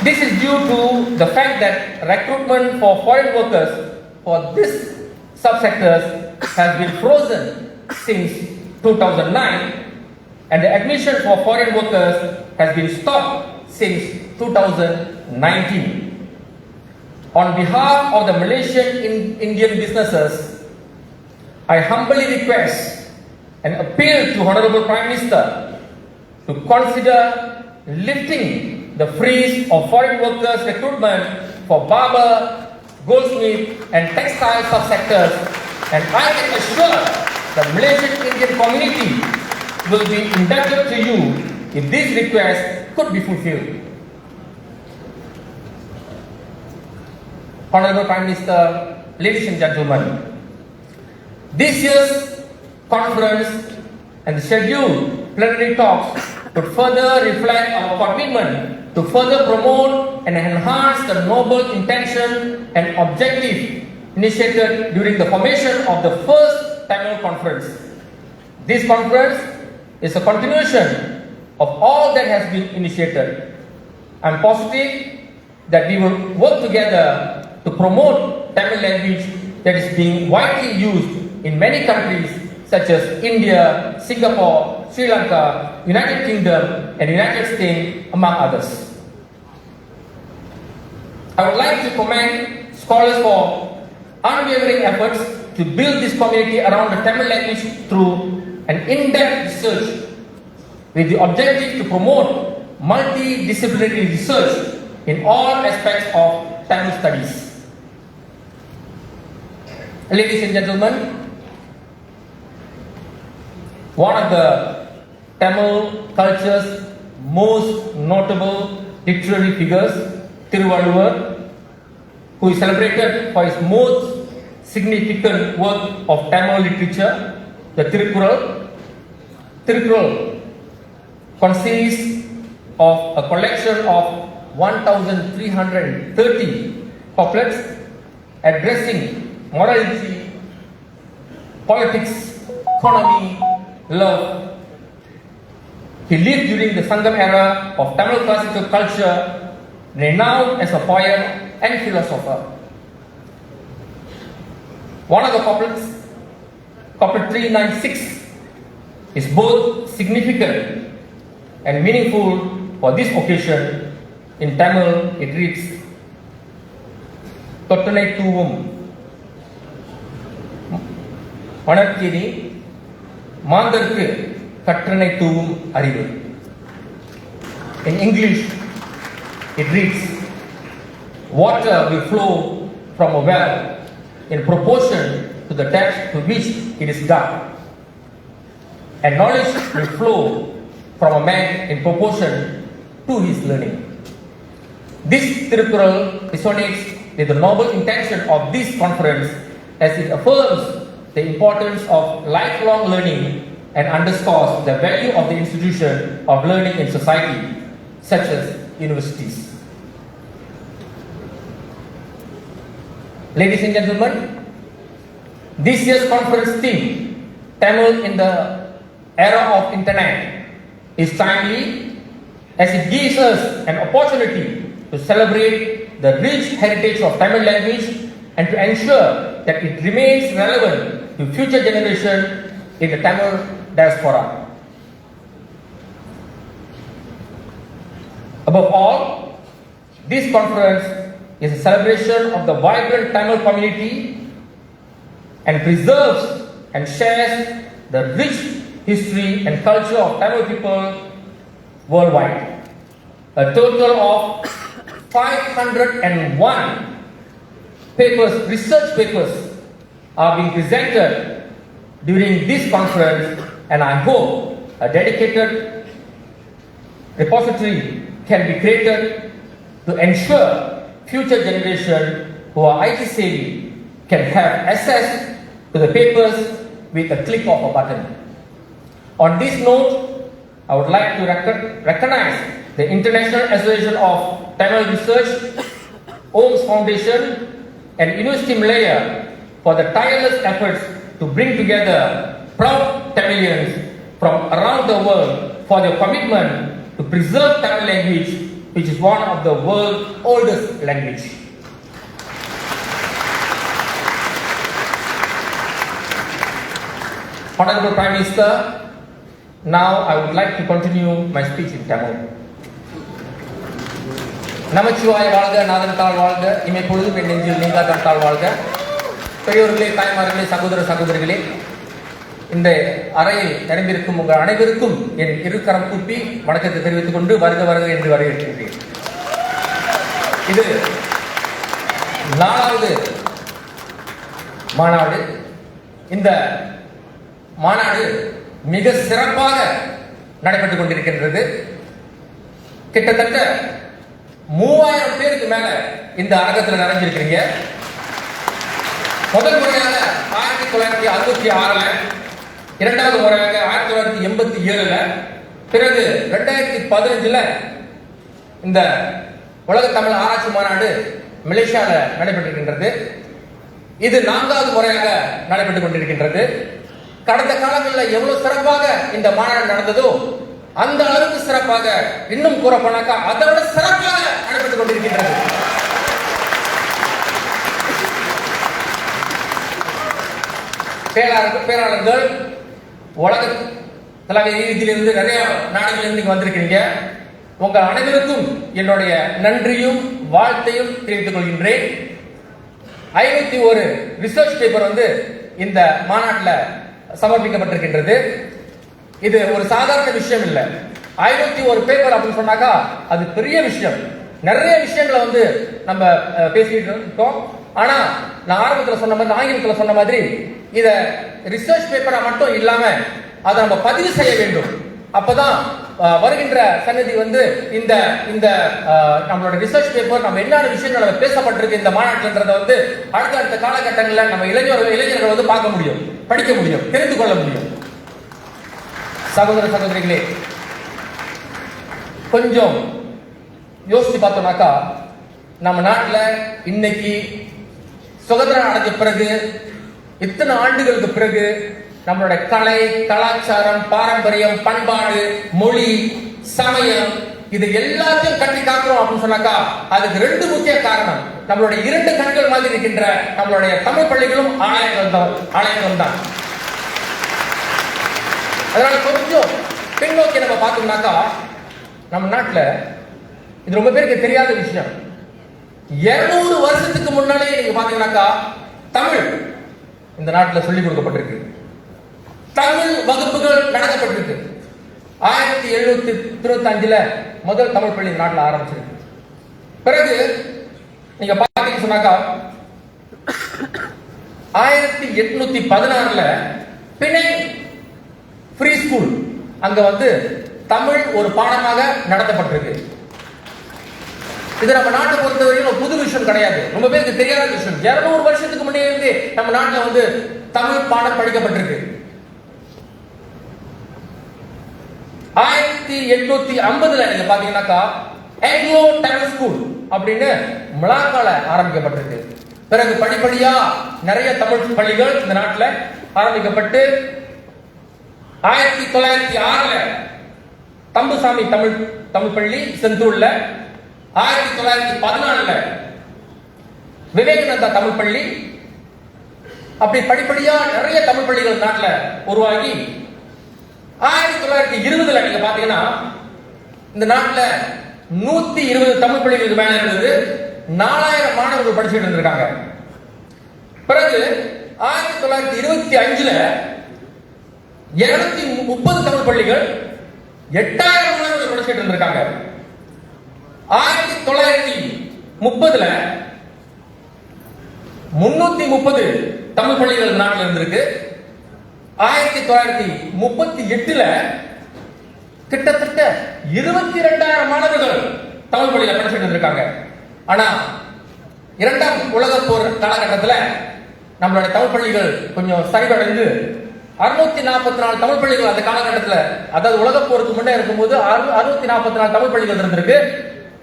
This is due to the fact that recruitment for foreign workers for these subsectors has been frozen since 2009, and the admission for foreign workers has been stopped since 2019. On behalf of the Malaysian Indian businesses, I humbly request and appeal to Honorable Prime Minister to consider lifting the freeze of foreign workers recruitment for barber, goldsmith and textile subsectors, and I can assure the Malaysian Indian community will be indebted to you if these requests could be fulfilled. Honorable Prime Minister, ladies and gentlemen, this year's conference and the scheduled plenary talks would further reflect our commitment to further promote and enhance the noble intention and objective initiated during the formation of the first Tamil conference. This conference is a continuation of all that has been initiated. I am positive that we will work together to promote Tamil language that is being widely used in many countries such as India, Singapore, Sri Lanka, United Kingdom and United States, among others. I would like to commend scholars for unwavering efforts to build this community around the Tamil language through an in-depth research with the objective to promote multidisciplinary research in all aspects of Tamil studies. Ladies and gentlemen, one of the Tamil culture's most notable literary figures, Thiruvalluvar, who is celebrated for his most significant work of Tamil literature, the Tirukkural. Tirukkural consists of a collection of 1,330 couplets addressing morality, politics, economy, love. He lived during the Sangam era of Tamil classical culture, renowned as a poet and philosopher. One of the couplets, couplet 396, is both significant and meaningful for this occasion. In Tamil, it reads, Tottanai Tuvum Manarkiri Mandarku Katranai Tuvum Arivu. In English, it reads, water will flow from a well in proportion to the depth to which it is dug, and knowledge will flow from a man in proportion to his learning. This Tirukkural resonates with the noble intention of this conference as it affirms the importance of lifelong learning and underscores the value of the institution of learning in society, such as universities. Ladies and gentlemen, this year's conference theme, Tamil in the era of internet, is timely as it gives us an opportunity to celebrate the rich heritage of Tamil language and to ensure that it remains relevant to future generations in the Tamil diaspora. Above all, this conference is a celebration of the vibrant Tamil community and preserves and shares the rich history and culture of Tamil people worldwide. A total of 501 papers, research papers, are being presented during this conference, and I hope a dedicated repository can be created to ensure future generations who are IT savvy can have access to the papers with a click of a button. On this note, I would like to recognize the International Association of Tamil Research, OMS Foundation and University Malaya for the tireless efforts to bring together proud Tamilians from around the world for their commitment to preserve Tamil language, which is one of the world's oldest language. Honorable Prime Minister, now I would like to continue my speech in Tamil. நமச்சிவாய வாழ்க, நாதன் தாழ் வாழ்க, இமை பொழுது பெண் நெஞ்சில் நீங்காதான் தாழ் வாழ்க. பெரியோர்களே, தாய்மார்களே, சகோதர சகோதரிகளே, இந்த அறையில் நிரம்பியிருக்கும் உங்கள் அனைவருக்கும் என் இருகரம் கூப்பி வணக்கத்தை தெரிவித்துக் கொண்டு வருக வருக என்று வரவேற்கின்றேன். இது 4வது மாநாடு. இந்த மாநாடு மிக சிறப்பாக நடைபெற்றுக் கொண்டிருக்கின்றது. கிட்டத்தட்ட 3000 பேருக்கு மேல இந்த அரங்கத்தில் நிறைஞ்சிருக்கிறீங்க. முதல் முறையாக 1966, இரண்டாவது முறையாக 1987, பிறகு 2015 இந்த உலக தமிழ் ஆராய்ச்சி மாநாடு மலேசியாவில் நடைபெற்றிருக்கின்றது. இது 4வது முறையாக நடைபெற்றுக் கொண்டிருக்கின்றது. கடந்த காலங்களில் எவ்வளவு சிறப்பாக இந்த மாநாடு நடந்ததோ அந்த அளவுக்கு சிறப்பாக, இன்னும் கூற போனாக்கா அதை விட சிறப்பாக நடைபெற்றுக் கொண்டிருக்கின்றது. பேராளர்கள் உலக தலைமை ரீதியிலிருந்து நிறைய நாடுகளிலிருந்து வந்திருக்கிறீங்க. உங்கள் அனைவருக்கும் என்னுடைய நன்றியும் வாழ்த்தையும் தெரிவித்துக் கொள்கின்றேன். 501 ரிசர்ச் பேப்பர் இந்த மாநாட்டில் சமர்ப்பிக்கப்பட்டிருக்கின்றது. இது ஒரு சாதாரண விஷயம் இல்லை. 501 பேப்பர் அப்படின்னு சொன்னாக்கா அது பெரிய விஷயம். நிறைய விஷயங்களை நம்ம பேசிட்டு இருக்கோம். ஆனா நான் ஆரம்பத்தில் சொன்ன மாதிரி, ஆங்கிலத்தில் சொன்ன மாதிரி, இத ரிசர்ச் பேப்பரா மட்டும் இல்லாம அதை நம்ம பதிவு செய்ய வேண்டும். அப்பதான் வருகின்ற சன்னதி இந்த இந்த நம்மளோட ரிசர்ச் பேப்பர் நம்ம என்னென்ன விஷயங்கள் பேசப்பட்டிருக்கு இந்த மாநாட்டில்ன்றத அடுத்த காலகட்டங்களில் நம்ம இளைஞர்கள் பார்க்க முடியும், படிக்க முடியும், தெரிந்து கொள்ள முடியும். சகோதர சகோதரிகளே, கொஞ்சம் யோசிச்சு பார்த்தோம்னாக்கா நம்ம நாட்டில் இன்னைக்கு சுதந்திரம் அடைஞ்ச பிறகு, இத்தனை ஆண்டுகளுக்கு பிறகு, நம்மளுடைய கலை, கலாச்சாரம், பாரம்பரியம், பண்பாடு, மொழி, சமயம், இது எல்லாத்தையும் கட்டி காக்கிறோம் அப்படின்னு சொன்னாக்கா அதுக்கு 2 முக்கிய காரணம். நம்மளுடைய 2 கண்கள் மாதிரி இருக்கின்ற நம்மளுடைய தமிழ் பள்ளிகளும் ஆலயங்களும் தான். அதனால கொஞ்சம் பின்னோக்கி நம்ம பார்த்தோம்னாக்கா நம்ம நாட்டில் இது ரொம்ப பேருக்கு தெரியாத விஷயம். 200 வருஷத்துக்கு முன்னாலே நீங்க பாத்தீங்கன்னாக்கா தமிழ் இந்த நாட்டில் சொல்லிக் கொடுக்கப்பட்டிருக்கு. தமிழ் வகுப்புகள் நடத்தப்பட்டிருக்கு. 1795 முதல் தமிழ் பள்ளி இந்த நாட்டில் ஆரம்பிச்சிருக்கு. பிறகு நீங்க பாத்தீங்க சொன்னாக்கா 1816 பிணை ஃப்ரீ ஸ்கூல் அங்க தமிழ் ஒரு பாடமாக நடத்தப்பட்டிருக்கு. இது நம்ம நாட்டை பொறுத்தவரையும் ஒரு புது விஷயம் கிடையாது, ரொம்ப பேருக்கு தெரியாத விஷயம். 200 வருஷத்துக்கு முன்னே இருந்து நம்ம நாட்டில் தமிழ் பாடம் படிக்கப்பட்டிருக்கு. 1850 நீங்க பாத்தீங்கன்னாக்கா ஆங்கிலோ தமிழ் ஸ்கூல் அப்படின்னு மலாக்கால ஆரம்பிக்கப்பட்டிருக்கு. பிறகு படிப்படியா நிறைய தமிழ் பள்ளிகள் இந்த நாட்டில் ஆரம்பிக்கப்பட்டு 1906 தம்புசாமி தமிழ் பள்ளி செந்தூர்ல, 1914 விவேகானந்தா தமிழ் பள்ளி, அப்படி படிப்படியா நிறைய தமிழ் பள்ளிகள் நாட்டில் உருவாகி 1920 நீங்க பாத்தீங்கன்னா இந்த நாட்டில் 120 தமிழ் பள்ளிகளுக்கு மேல இருந்தது. 4000 மாணவர்கள் படிச்சுட்டு இருந்திருக்காங்க. பிறகு 1925 230 தமிழ் பள்ளிகள் 8000 மாணவர்கள் படிச்சுட்டு இருந்திருக்காங்க. 1930 330 தமிழ் பள்ளிகள் நாட்டில் இருந்திருக்கு. 1938 கிட்டத்தட்ட 22,000 மாணவர்கள் தமிழ் பள்ளியில் படிச்சுட்டு இருந்திருக்காங்க. ஆனா 2ஆம் உலகப் போர் காலகட்டத்தில் நம்மளுடைய தமிழ் பள்ளிகள் கொஞ்சம் சரிவடைந்து 644 தமிழ் பள்ளிகள் அந்த காலகட்டத்தில், அதாவது உலகப் போருக்கு முன்னே இருக்கும்போது 644 தமிழ் பள்ளிகள் இருந்திருக்கு.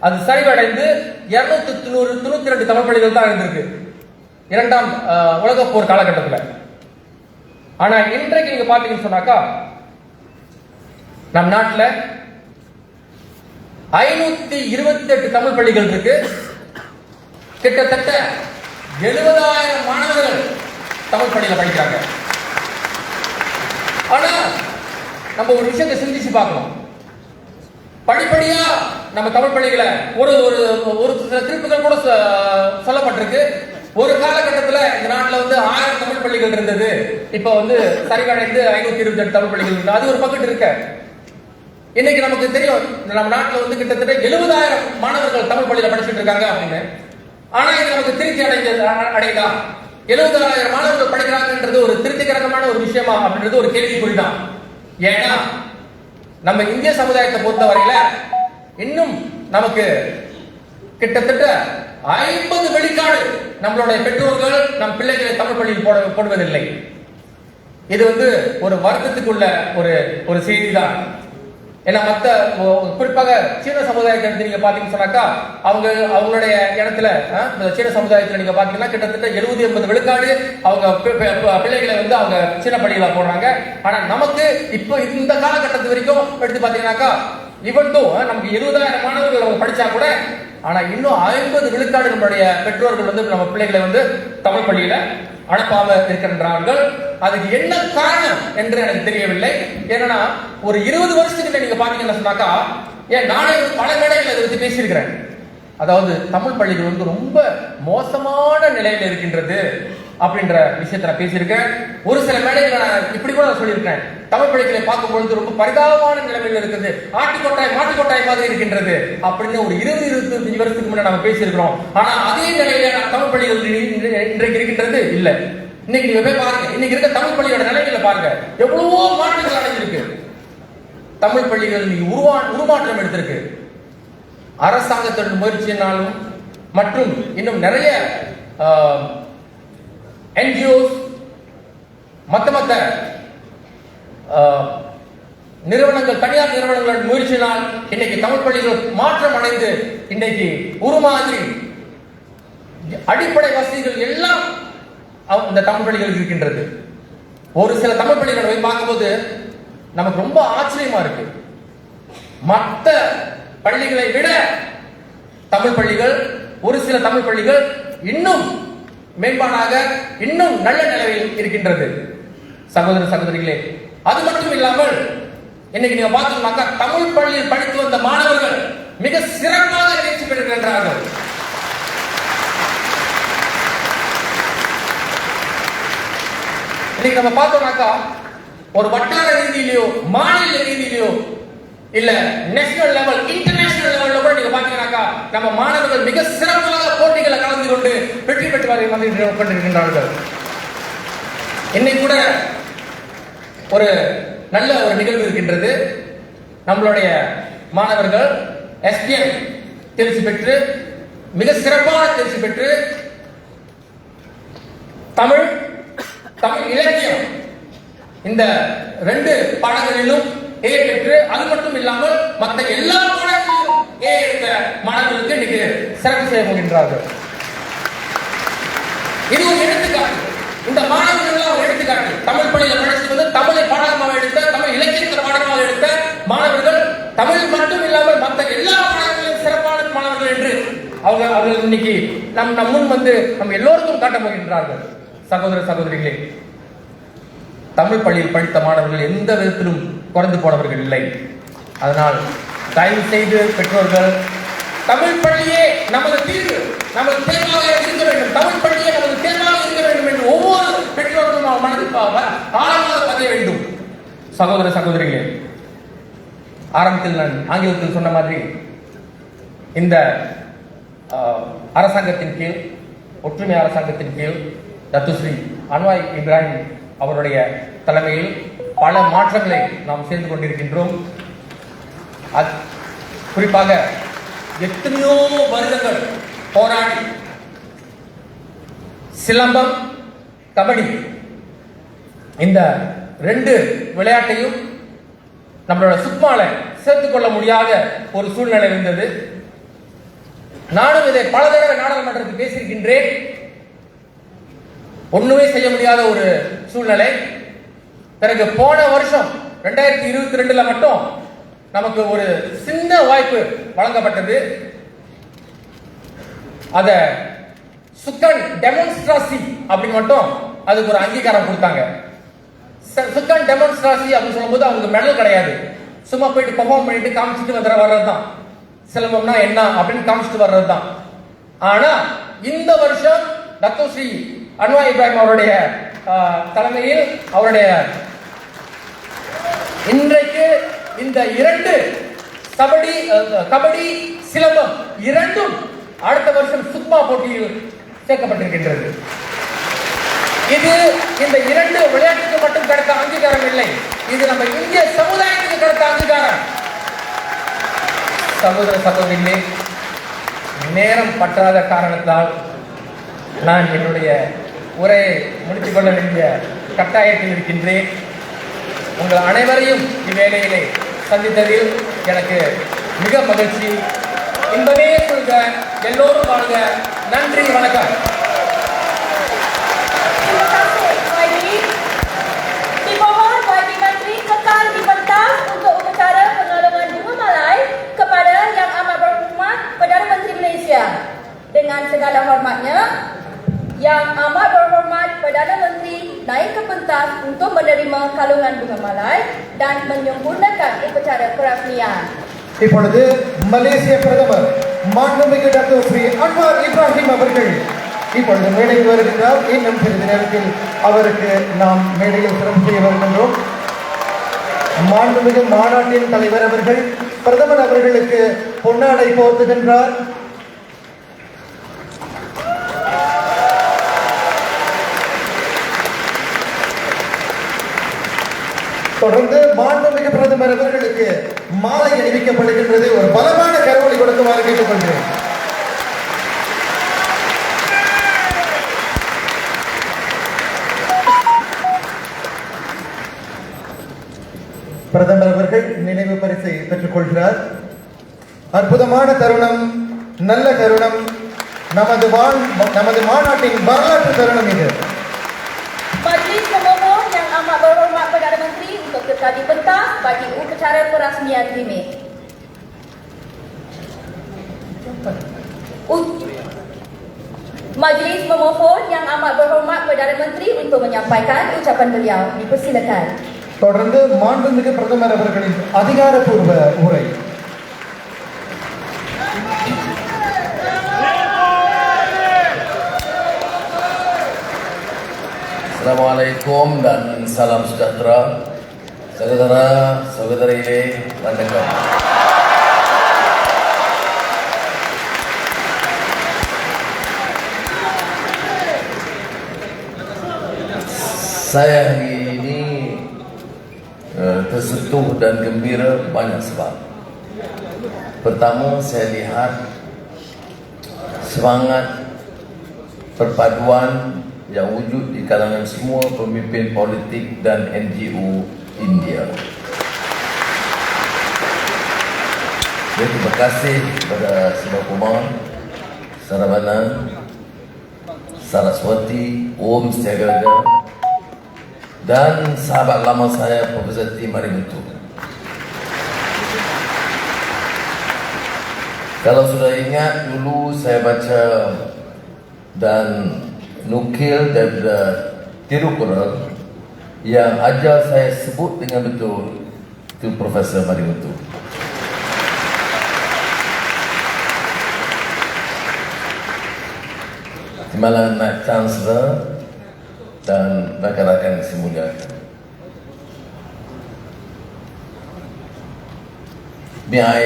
அது சரிவடைந்து 292 தமிழ் பள்ளிகள் தான் இருந்திருக்கு 2ஆம் உலகப் போர் காலகட்டத்தில். ஆனா இன்றைக்கு நீங்க பாத்தீங்கன்னு சொன்னாக்கா நம் நாட்டில் 528 தமிழ் பள்ளிகள் இருக்கு. கிட்டத்தட்ட 70,000 மாணவர்கள் தமிழ் பள்ளியில படிக்கிறாங்க. ஆனா நம்ம ஒரு விஷயத்தை சிந்திச்சு பார்க்கணும். படிப்படியா நம்ம தமிழ் பள்ளிகளை ஒரு ஒரு சில திருப்புகள் கூட சொல்லப்பட்டிருக்கு. ஒரு காலகட்டத்தில் இந்த நாட்டில் 1000 தமிழ் பள்ளிகள் இருந்தது. இப்ப சரிவடைந்து 528 தமிழ் பள்ளிகள் இருக்கு. அது ஒரு பக்கத்து இருக்க. இன்னைக்கு நமக்கு தெரியும் நம்ம நாட்டில் கிட்டத்தட்ட 70,000 மாணவர்கள் தமிழ் பள்ளியில படிச்சுட்டு இருக்காங்க அப்படின்னு. ஆனா இது நமக்கு திருப்தி அடையுதா? 76,000 மாணவர்கள் படிக்கிறாங்கன்றது ஒரு திருப்திகரமான ஒரு விஷயமா அப்படின்றது ஒரு கேள்விக்குறிதான். ஏன்னா நம்ம இந்திய சமுதாயத்தை பொறுத்தவரையில இன்னும் நமக்கு கிட்டத்தட்ட 50 விழுக்காடு நம்மளுடைய பெற்றோர்கள் நம் பிள்ளைகளை தமிழ் பள்ளியில் போடுவதில்லை. இது ஒரு வருத்தத்துக்குள்ள ஒரு செய்தி தான். ஏன்னா மத்த குறிப்பாக சீன சமுதாயத்தை நீங்க பாத்தீங்கன்னு சொன்னாக்கா அவங்களுடைய இடத்துல சீன சமுதாயத்துல நீங்க பாத்தீங்கன்னா கிட்டத்தட்ட 70-80 விழுக்காடு அவங்க பிள்ளைகளை அவங்க சீன பள்ளியில போடுறாங்க. ஆனா நமக்கு இப்போ இந்த காலகட்டத்து வரைக்கும் எடுத்து பாத்தீங்கன்னாக்கா இவன்தோ நமக்கு 70,000 மாணவர்கள் அவங்க படிச்சா கூட ஆனா இன்னும் 50 விழுக்காடு நம்மளுடைய பெற்றோர்கள் நம்ம பிள்ளைகளை தமிழ் பள்ளியில அனுப்பாம இருக்கின்றார்கள். அதுக்கு என்ன காரணம் என்று எனக்கு தெரியவில்லை. ஏன்னா ஒரு 20 வருஷத்துக்கு நீங்க பாத்தீங்கன்னா சொன்னாக்கா நானே பல மேடைகள் அதை பத்தி பேசியிருக்கிறேன். அதாவது தமிழ் பள்ளிகள் ரொம்ப மோசமான நிலையில இருக்கின்றது அப்படின்ற விஷயத்தை நான் பேசியிருக்கேன். ஒரு சில மேடைகளை நான் இப்படி கூட சொல்லியிருக்கேன். தமிழ் பள்ளிகளை பார்க்கும்பொழுது ரொம்ப பரிதாபமான நிலைமையில் இருக்குது, மாட்டுக்கொட்டாய் மாதிரி இருக்கின்றது அப்படின்னு ஒரு 20-25 வருஷத்துக்கு முன்னாடி நம்ம பேசியிருக்கிறோம். ஆனா அதே நிலையில தமிழ் பள்ளிகள் இன்றைக்கு இருக்கின்றது இல்ல. இன்னைக்கு நீங்க போய் பாருங்க, இன்னைக்கு இருக்க தமிழ் பள்ளியோட நிலைமையில பாருங்க, எவ்வளவோ மாற்றங்கள் அடைஞ்சிருக்கு. தமிழ் பள்ளிகள் உருமாற்றம் எடுத்திருக்கு. அரசாங்கத்தோட முயற்சியினாலும் மற்றும் இன்னும் நிறைய என்ஜிஓஸ் மத்த நிறுவனங்கள், தனியார் நிறுவனங்கள் முயற்சியினால் இன்னைக்கு தமிழ் பள்ளிகள் மாற்றம் அடைந்து இன்னைக்கு உருமாறி அடிப்படை வசதிகள் எல்லாம் இந்த தமிழ் பள்ளிகளுக்கு இருக்கின்றது. ஒரு சில தமிழ் பள்ளிகளை போய் பார்க்கும்போது நமக்கு ரொம்ப ஆச்சரியமா இருக்கு. மற்ற பள்ளிகளை விட தமிழ் பள்ளிகள், ஒரு சில தமிழ் பள்ளிகள் இன்னும் மேம்பாடாக இன்னும் நல்ல நிலையில் இருக்கின்றது. சகோதர சகோதரிகளே, அது மட்டும் இல்லாமல் இன்னைக்கு நீங்க பார்த்தோம்னாக்கா தமிழ் பள்ளியில் படித்து வந்த மாணவர்கள் மிக சிறப்பாக தேர்ச்சி பெறுகின்றார்கள். இன்னைக்கு நம்ம பார்த்தோம்னாக்கா ஒரு வட்டார ரீதியிலயோ மாநில ரீதியிலயோ இல்ல நேஷனல் லெவல், இன்டர்நேஷனல் லெவல்ல கூட நீங்க பாத்தீங்கன்னாக்கா நம்ம மாணவர்கள் மிக சிறப்பாக போட்டிகளை கலந்து கொண்டு வெற்றி பெற்று கொண்டிருக்கின்றார்கள். இன்னைக்கு கூட ஒரு நல்ல ஒரு நிகழ்வு இருக்கின்றது. நம்மளுடைய மாணவர்கள் SPM தேர்ச்சி பெற்று மிக சிறப்பான தேர்ச்சி பெற்று தமிழ் இலக்கியம் இந்த 2 பாடங்களிலும் A பெற்று, அது மட்டும் இல்லாமல் மற்ற எல்லா பாடங்களிலும் A எடுத்த மாணவர்களுக்கு இன்னைக்கு சிறப்பு செய்ய போகின்றார்கள். இது ஒரு எடுத்துக்காட்டு. இந்த மாணவர்கள் ஒரு எடுத்துக்காட்டு. தமிழ் பள்ளியில் படித்து தமிழை பாடமாக எடுத்த, தமிழ் இலக்கியத்தில் பாடமாக எடுத்த மாணவர்கள் தமிழ் மட்டும் இல்லாமல் மற்ற எல்லா பாடங்களிலும் சிறப்பான மாணவர்கள் என்று அவர்கள் இன்னைக்கு நம் முன் நம்ம எல்லோருக்கும் காட்ட போகின்றார்கள். சகோதர சகோதரிகளே, தமிழ் பள்ளியில் படித்த மாணவர்கள் எந்த விதத்திலும் குறைந்து போனவர்கள் இல்லை. அதனால் தயவு செய்து பெற்றோர்கள் தமிழ் பள்ளியே நமது தீர்வு, நமது தேர்வாக இருக்க வேண்டும், தமிழ் பள்ளியே நமது தேர்வாக இருக்க வேண்டும் என்று ஒவ்வொரு பெற்றோர்களும் மனதில் ஆழமாக பதிய வேண்டும். சகோதர சகோதரிகளே, ஆரம்பத்தில் நான் ஆங்கிலத்தில் சொன்ன மாதிரி இந்த அரசாங்கத்தின் கீழ், ஒற்றுமை அரசாங்கத்தின் கீழ் டத்துஸ்ரீ அன்வாய் இப்ராஹிம் அவருடைய தலைமையில் பல மாற்றங்களை நாம் செய்து கொண்டிருக்கின்றோம். குறிப்பாக எத்தனையோ வருடங்கள் போராடி சிலம்பம், கபடி இந்த 2 விளையாட்டையும் நம்மளோட சுக்மால சேர்த்துக் கொள்ள முடியாத ஒரு சூழ்நிலை இருந்தது. நானும் இதை பல தடவை நாடாளுமன்றத்தில் பேசியிருக்கின்றேன். ஒண்ணுமே செய்ய முடியாத ஒரு சூழ்நிலை. பிறகு போன வருஷம் 2022 மட்டும் நமக்கு ஒரு சின்ன வாய்ப்பு வழங்கப்பட்டது. அத சுக்கன் டெமான்ஸ்ட்ராசி அப்படின்னு மட்டும் அதுக்கு ஒரு அங்கீகாரம் கொடுத்தாங்க. சுக்கன் டெமான்ஸ்ட்ராசி அப்படின்னு சொல்லும்போது அவங்களுக்கு மெடல் கிடையாது, சும்மா போயிட்டு பெர்ஃபார்ம் பண்ணிட்டு காமிச்சிட்டு வர்றதுதான். சிலம்பம்னா என்ன அப்படின்னு காமிச்சிட்டு வர்றதுதான். ஆனா இந்த வருஷம் டத்தோஸ்ரீ அன்வாய் இப்ராஹிம் அவருடைய தலைமையில் அவருடைய இன்றைக்கு இந்த 2 கபடி சிலம்பம் 2ம் அடுத்த வருஷம் சுக்மா போட்டியில் சேர்க்கப்பட்டிருக்கின்றது. இது இந்த 2 விளையாட்டுக்கு மட்டும் கிடைத்த அங்கீகாரம் இல்லை, இது நம்ம இந்திய சமுதாயத்துக்கு கிடைத்த அங்கீகாரம். சகோதர சகோதரிகளே, நேரம் பற்றாத காரணத்தால் நான் என்னுடைய உரையை முடித்துக் கொள்ள வேண்டிய கட்டாயத்தில் இருக்கின்றேன். உங்கள் அனைவரையும் இவ்வேளையிலே சந்தித்ததில் எனக்கு மிக மகிழ்ச்சி. இன்பமே சொல்க, எல்லோரும் வாழ்க. நன்றி, வணக்கம். Terima kasih, YB. Dimohon YB Menteri kekal di pentas untuk upacara pengalungan bunga malai kepada Yang Amat Berhormat Perdana Menteri Malaysia. Dengan segala hormatnya, Yang Amat Berhormat Perdana Menteri naik ke pentas untuk menerima kalungan bunga malai dan menyempurnakan upacara perasmian. இப்பொழுது மலேசிய பிரதமர் மாண்புமிகு doctor Sri Anwar Ibrahim அவர்கள் இப்பொழுது மேடையில் வருகின்றார். இன்னும் சிறிது நேரத்தில் அவருக்கு நாம் மேடையில் சிறப்பு செய்ய வருகின்றோம். மாண்புமிகு மாநாட்டின் தலைவர் அவர்கள் பிரதமர் அவர்களுக்கு பொன்னாடை போர்த்துகின்றார். தொடர்ந்து மாண்புமிகு பிரதமர் அவர்களுக்கு மாலை அணிவிக்கப்படுகின்றது. ஒரு பலமான கரவொலி கொடுக்குமாறு கேட்டுக்கொள்கிறேன். பிரதமர் அவர்கள் நினைவு பரிசை பெற்றுக் கொள்கிறார். அற்புதமான தருணம், நல்ல தருணம், நமது மாநாட்டின் வரலாற்று தருணம் இது. Majlis memohon Yang Amat Berhormat Perdana Menteri untuk kekal di pentas bagi upacara perasmian ini. Majlis memohon Yang Amat Berhormat Perdana Menteri untuk menyampaikan ucapan beliau. Dipersilakan. தொடர்ந்து மாண்புமிகு பிரதமர் அவர்களின் அதிகாரப்பூர்வ உரை. Assalamualaikum dan salam sejahtera. Saudara-saudariku, வணக்கம். Saya hari ini tersentuh dan gembira banyak sebab. Pertama, saya lihat semangat perpaduan yang wujud di kalangan semua pemimpin politik dan NGO India. Jadi, terima kasih kepada Sri Kumar, Saravanan, Saraswati, Om Setiagarda dan sahabat lama saya Profesor T. Marimutu. Kalau sudah ingat, dulu saya baca dan nukil daripada Tirukural yang ajar saya sebut dengan betul itu Profesor Marimutu. Timbalan Naik Chancellor dan rakan-rakan yang saya muliakan. May I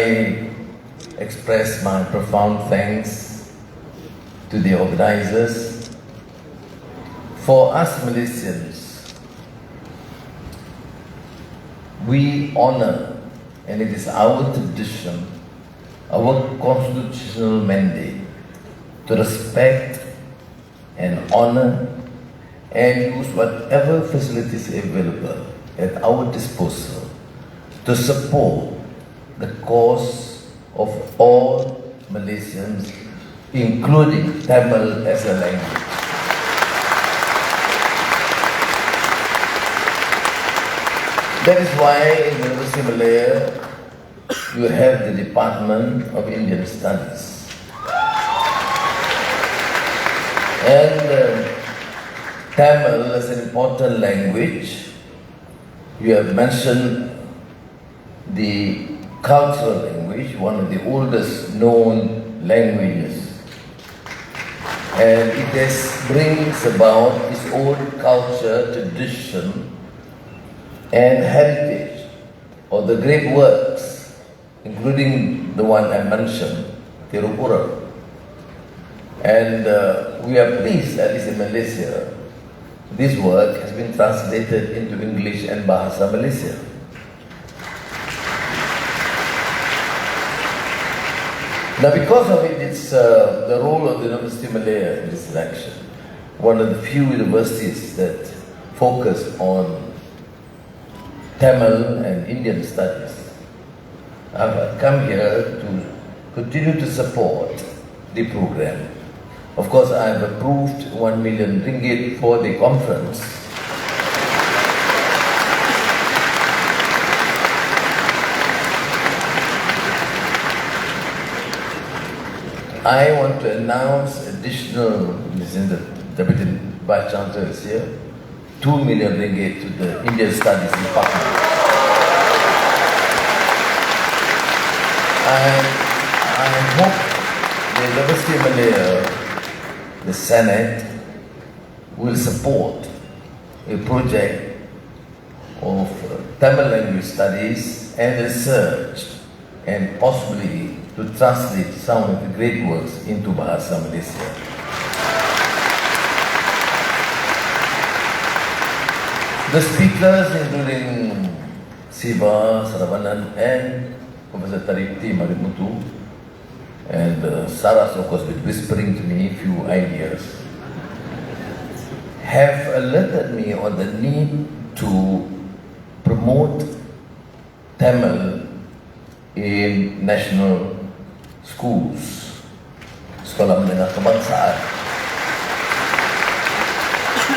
express my profound thanks to the organizers. For us Malaysians, we honor, and it is our tradition, our constitutional mandate to respect and honor and use whatever facilities available at our disposal to support the cause of all Malaysians, including Tamil as a language. That is why in University of Malaya you have the Department of Indian Studies. And Tamil is an important language. You have mentioned the cultural language, one of the oldest known languages. And it brings about its own culture, tradition, and heritage of the great works, including the one I mentioned, Tirukural. And we are pleased, at least in Malaysia, this work has been translated into English and Bahasa Malaysia. Now, because of it, it's the role of the University of Malaya in this election, one of the few universities that focus on Tamil and Indian studies. I've come here to continue to support the program. Of course, I have approved 1 million ringgit for the conference. I want to announce additional, the Deputy Vice Chancellor is here, 2 million ringgit to the Indian Studies Department. I hope the University of Malaya, the Senate, will support a project of Tamil language studies and research, and possibly to translate some of the great works into Bahasa Malaysia. The speakers, including Siva, Saravanan, and Professor Tarikti Marimutu, and Saras, of course, been whispering to me a few ideas, have alerted me on the need to promote Tamil in national schools, sekolah menengah kebangsaan.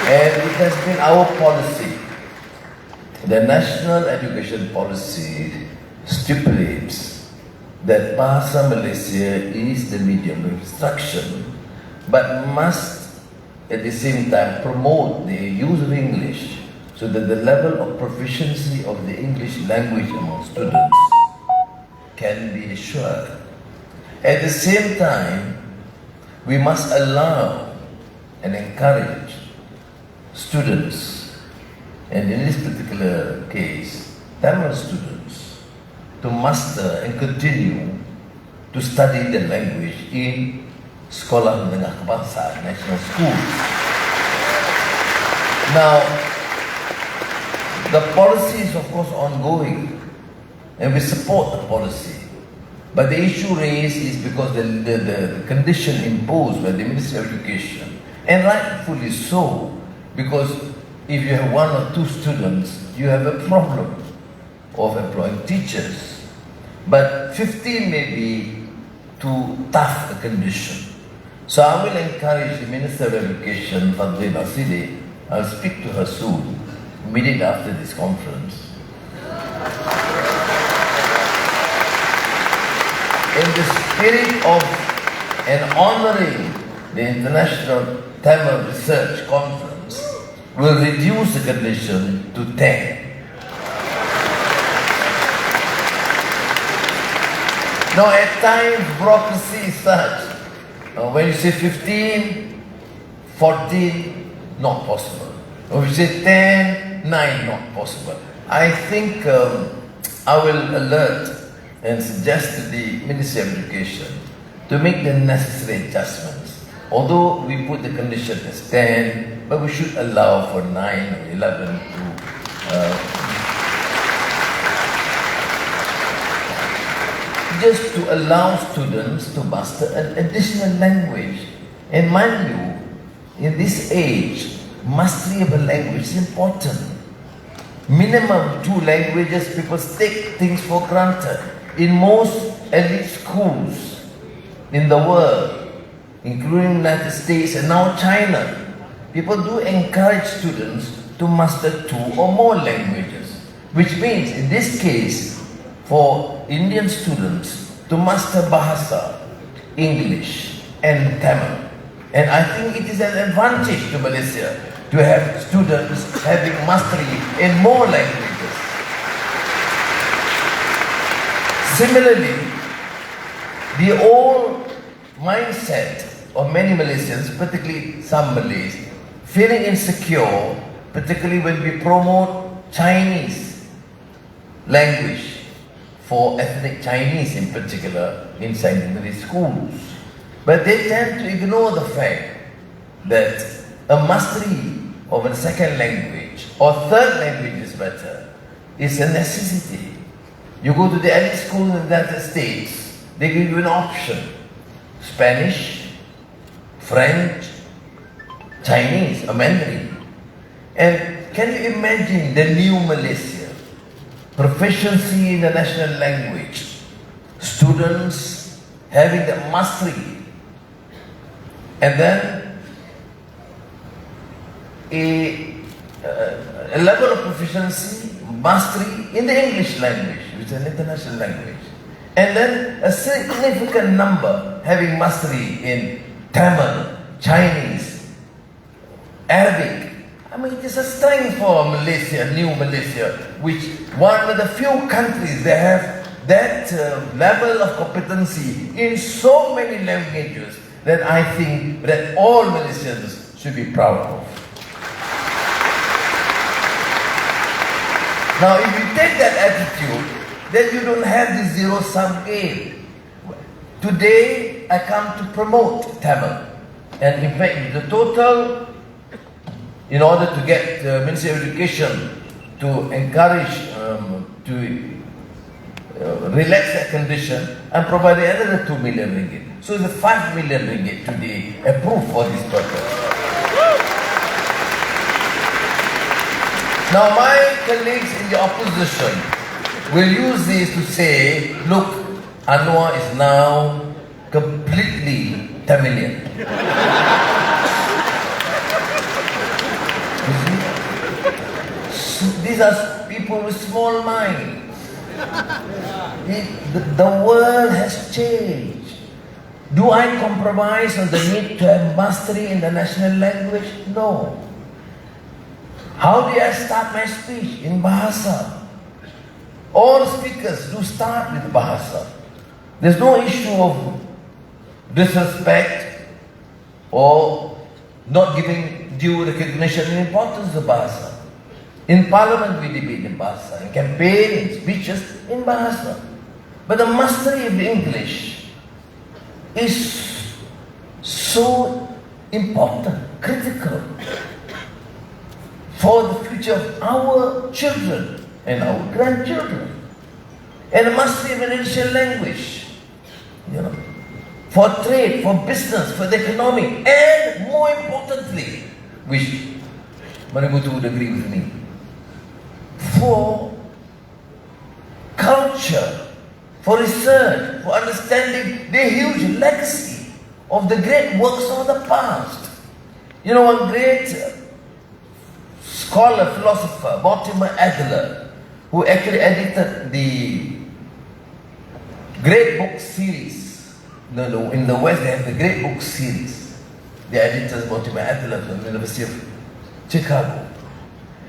And it has been our policy. The national education policy stipulates that Bahasa Malaysia is the medium of instruction, but must at the same time promote the use of English so that the level of proficiency of the English language among students can be assured. At the same time, we must allow and encourage students, and in this particular case, Tamil students, to master and continue to study the language in Sekolah Menengah Kebangsaan, national schools. Now, the policy is of course ongoing, and we support the policy. But the issue raised is because the condition imposed by the Ministry of Education, and rightfully so, because if you have 1 or 2 students, you have a problem of employing teachers. But 15 may be too tough a condition. So I will encourage the Minister of Education, Fadli Basile, I'll speak to her soon, immediately after this conference. In the spirit of and honoring the International Tamil Research Conference, will reduce the condition to 10. Now, at times, bureaucracy is such. When you say 15, 14, not possible. When you say 10, 9, not possible. I think I will alert and suggest to the Ministry of Education to make the necessary adjustments. Although we put the condition as 10, but we should allow for 9 or 11 to just to allow students to master an additional language. And mind you, in this age, mastery of a language is important. Minimum 2 languages, people take things for granted. In most elite schools in the world, including the United States and now China, people do encourage students to master 2 or more languages, which means in this case, for Indian students to master Bahasa, English and Tamil. And I think it is an advantage to Malaysia to have students having mastery in more languages. Similarly, the old mindset of many Malaysians, particularly some Malays, feeling insecure, particularly when we promote Chinese language for ethnic Chinese in particular in secondary schools. But they tend to ignore the fact that a mastery of a second language or third language is better is a necessity. You go to the elite school in the United States, they give you an option: Spanish, French, Chinese, or Mandarin. And can you imagine the new Malaysia? Proficiency in the national language, students having the mastery, and then a level of proficiency, mastery in the English language, which is an international language, and then a significant number having mastery in Tamil, Chinese, Arabic. I mean, it is a strength for Malaysia, new Malaysia, which one of the few countries that have that level of competency in so many languages that I think that all Malaysians should be proud of. Now, if you take that attitude, then you don't have this zero-sum game. Today, I come to promote Tamil. And in fact, the total, in order to get the Ministry of Education to encourage, to relax that condition, I'm providing another 2 million ringgit. So the 5 million ringgit today approved for this purpose. Now my colleagues in the opposition will use this to say, look, Anwar is now completely Tamilian. You see? So these are people with small minds. The world has changed. Do I compromise on the need to have mastery in the national language? No. How do I start my speech? In Bahasa. All speakers do start with Bahasa. There's no issue of disrespect or not giving due recognition and importance to Bahasa. In Parliament we debate in Bahasa, in campaign, in speeches, in Bahasa. But the mastery of English is so important, critical for the future of our children and our grandchildren. And the mastery of an Indonesian language, for trade, for business, for the economy, and more importantly, which Marimutu would agree with me, for culture, for research, for understanding the huge legacy of the great works of the past. One great scholar, philosopher, Mortimer Adler, who actually edited the great book series. In the West, they have the great book series. The editor is Mortimer Adler from the University of Chicago.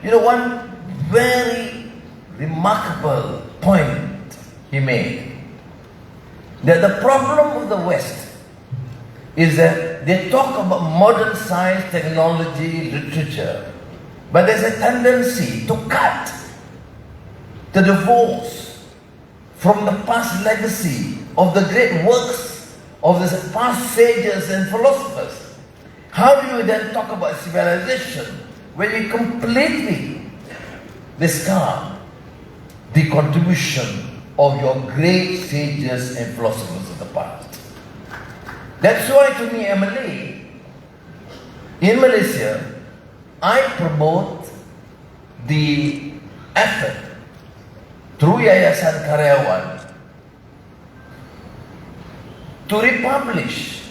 One very remarkable point he made, that the problem of the West is that they talk about modern science, technology, literature, but there's a tendency to cut, to divorce from the past legacy of the great works of the past sages and philosophers. How do you then talk about civilization when you completely discard the contribution of your great sages and philosophers of the past? That's why to me, Emily, in Malaysia, I promote the effort through Yayasan Karyawan to republish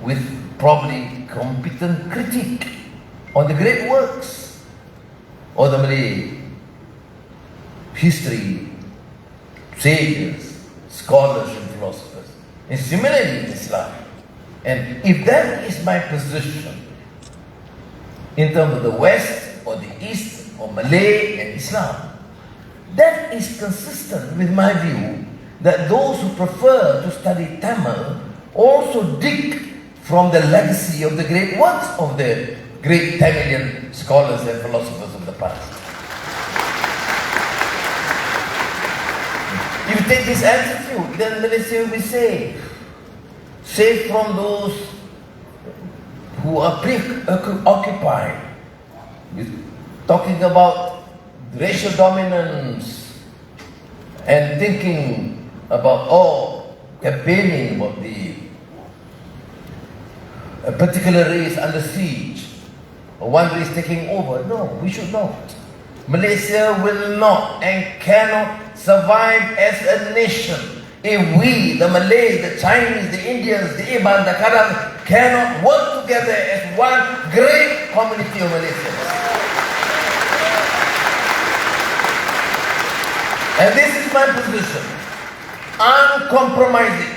with probably competent critique on the great works of the Malay history, sages, scholars and philosophers. And similarly in Islam. And if that is my position in terms of the West or the East or Malay and Islam, that is consistent with my view that those who prefer to study Tamil also dig from the legacy of the great works of the great Tamilian scholars and philosophers of the past. If you take this attitude, then Malaysia will be safe. safe from those who are preoccupied with talking about racial dominance and thinking about campaigning about a particular race under siege or one race taking over. No, we should not. Malaysia will not and cannot survive as a nation if we, the Malays, the Chinese, the Indians, the Iban, the Kadam, cannot work together as one great community of Malaysians. And this is my position, uncompromising.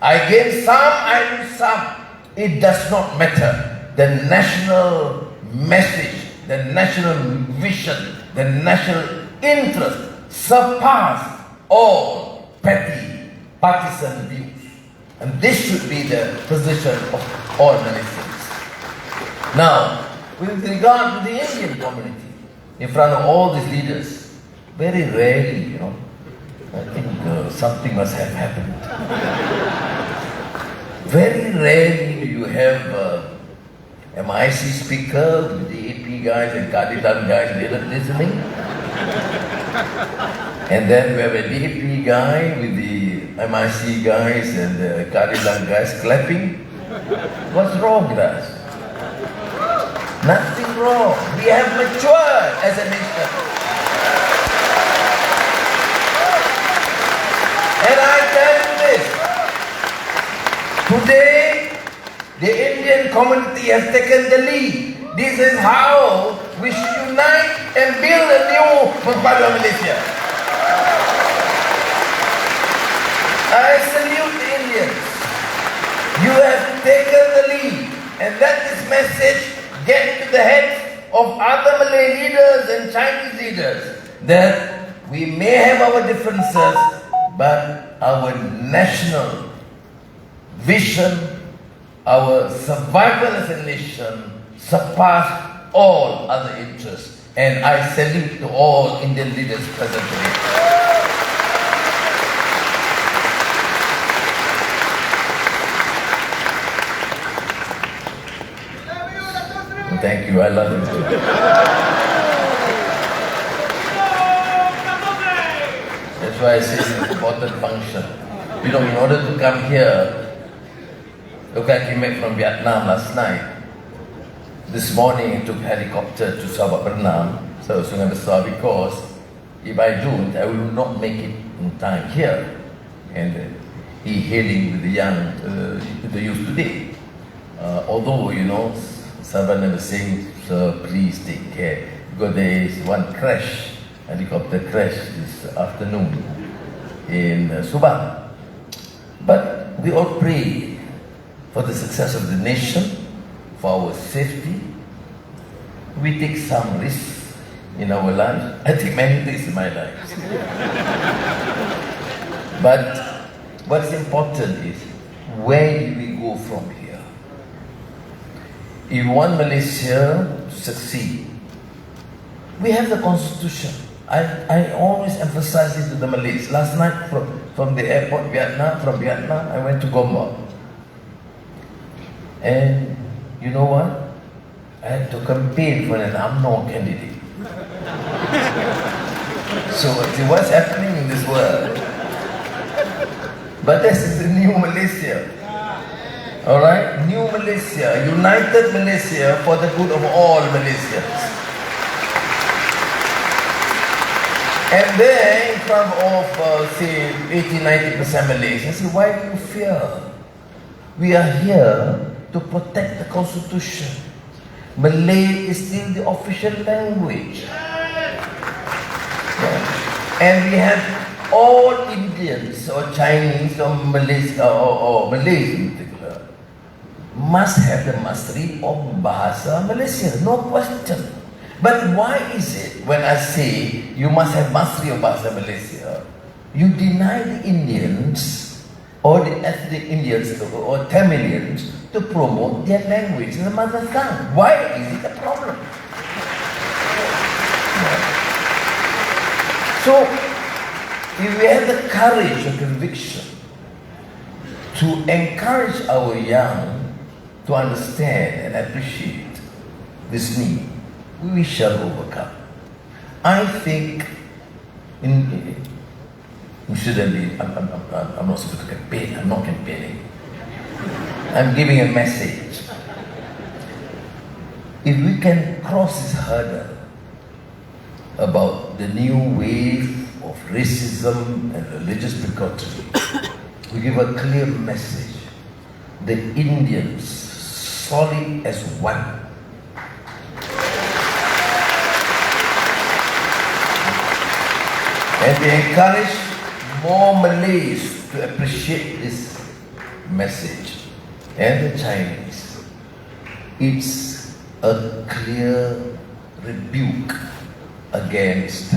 I gain some, I lose some. It does not matter. The national message, the national vision, the national interest surpass all petty partisan views. And this should be the position of all Malaysians. Now, with regard to the Indian community, in front of all these leaders, very rarely, I think something must have happened. Very rarely do you have MIC speaker with the AP guys and Kadilan guys listening. And then we have a DAP guy with the MIC guys and the Kadilan guys clapping. What's wrong with us? Nothing wrong. We have matured as a nation. And I tell you this, today the Indian community has taken the lead. This is how we should unite and build a new Republic Malaysia. I salute the Indians. You have taken the lead and let this message get to the heads of other Malay leaders and Chinese leaders that we may have our differences, but our national vision, our survival as a nation surpass all other interests. And I salute to all Indian leaders present today. Thank you, I love you too. That's why I say it's an important function. In order to come here, look, I came back from Vietnam last night. This morning I took helicopter to Sabah Bernam, so Sungai Besar, because if I don't, I will not make it in time here. And hailing with the young, the youth today. Although, Sabah never saying, "Sir, please take care," because there is one crash, helicopter crash this afternoon in Subang. But we all pray for the success of the nation, for our safety. We take some risks in our life. I take many risks in my life. But what's important is, where do we go from here? If we want Malaysia to succeed, we have the constitution. I always emphasize this to the Malays. Last night from the airport, from Vietnam, I went to Gombak. And you know what? I had to campaign for an UMNO candidate. So what's happening in this world? But this is the new Malaysia. Alright? New Malaysia, united Malaysia for the good of all Malaysians. And then in front of say 80-90% Malays, I say, why do you fear? We are here to protect the constitution. Malay is still the official language. Yeah. And we have all Indians or Chinese or Malays or Malays in particular must have the mastery of Bahasa Malaysia, no question. But why is it when I say you must have mastery of Bahasa Malaysia, you deny the Indians or the ethnic Indians or Tamilians to promote their language in the mother tongue? Why is it a problem? So, if we have the courage and conviction to encourage our young to understand and appreciate this need, we shall overcome. I think we shouldn't be, I'm not supposed to campaign, I'm not campaigning. I'm giving a message. If we can cross this hurdle about the new wave of racism and religious bigotry, we give a clear message. The Indians, solid as one. And we encourage more Malays to appreciate this message. And the Chinese. It's a clear rebuke against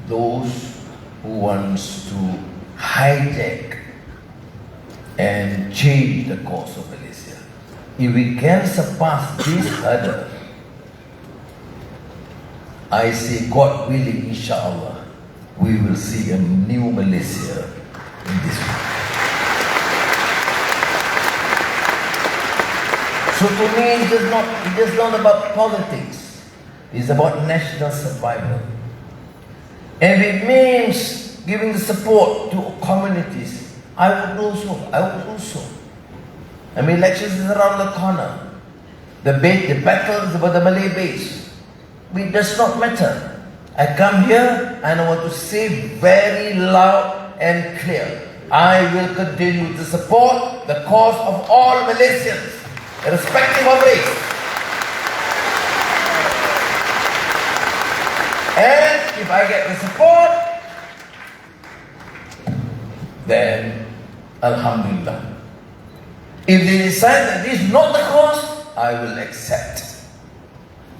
those who wants to hijack and change the course of Malaysia. If we can surpass this hurdle, I say, God willing, inshallah, we will see a new Malaysia in this world. So to me, it's just not about politics. It's about national survival. And it means giving the support to communities. I would do so. I mean, elections is around the corner. The battle is about the Malay base. It does not matter. I come here and I want to say very loud and clear. I will continue to support the cause of all Malaysians, irrespective of race. And if I get the support, then Alhamdulillah. If they decide that this is not the cause, I will accept.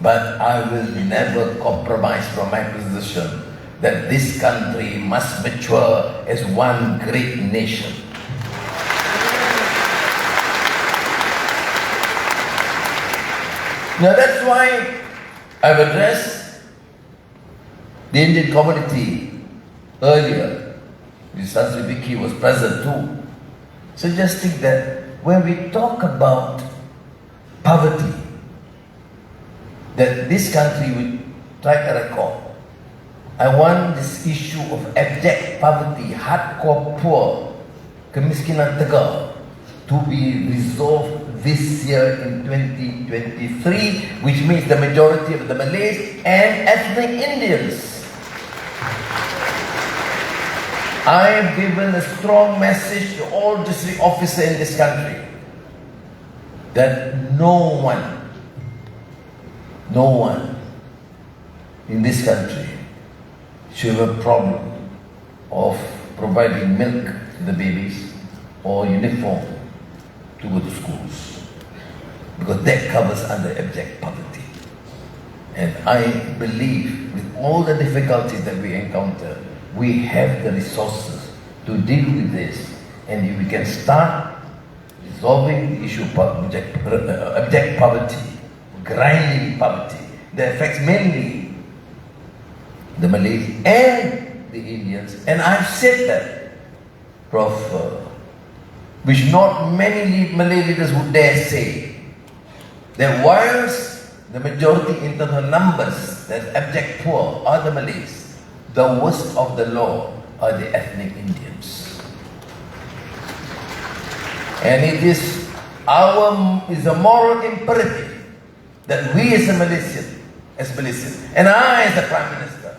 But I will never compromise from my position that this country must mature as one great nation. Now that's why I've addressed the Indian community earlier. Tan Sri Vicky was present too, suggesting that when we talk about poverty, that this country will strike a record. I want this issue of abject poverty, hardcore poor, kemiskinan tegar, to be resolved this year in 2023, which means the majority of the Malays and ethnic Indians. I have given a strong message to all district officers in this country that no one in this country should have a problem of providing milk to the babies or uniform to go to schools, because that covers under abject poverty. And I believe with all the difficulties that we encounter, we have the resources to deal with this. And if we can start resolving the issue of abject poverty, grinding poverty, that affects mainly the Malays and the Indians. And I've said that, Prof, which not many Malay leaders would dare say, that whilst the majority in terms of numbers, that abject poor are the Malays, the worst of the law are the ethnic Indians. And it is a moral imperative that we as Malaysians, and I as the Prime Minister,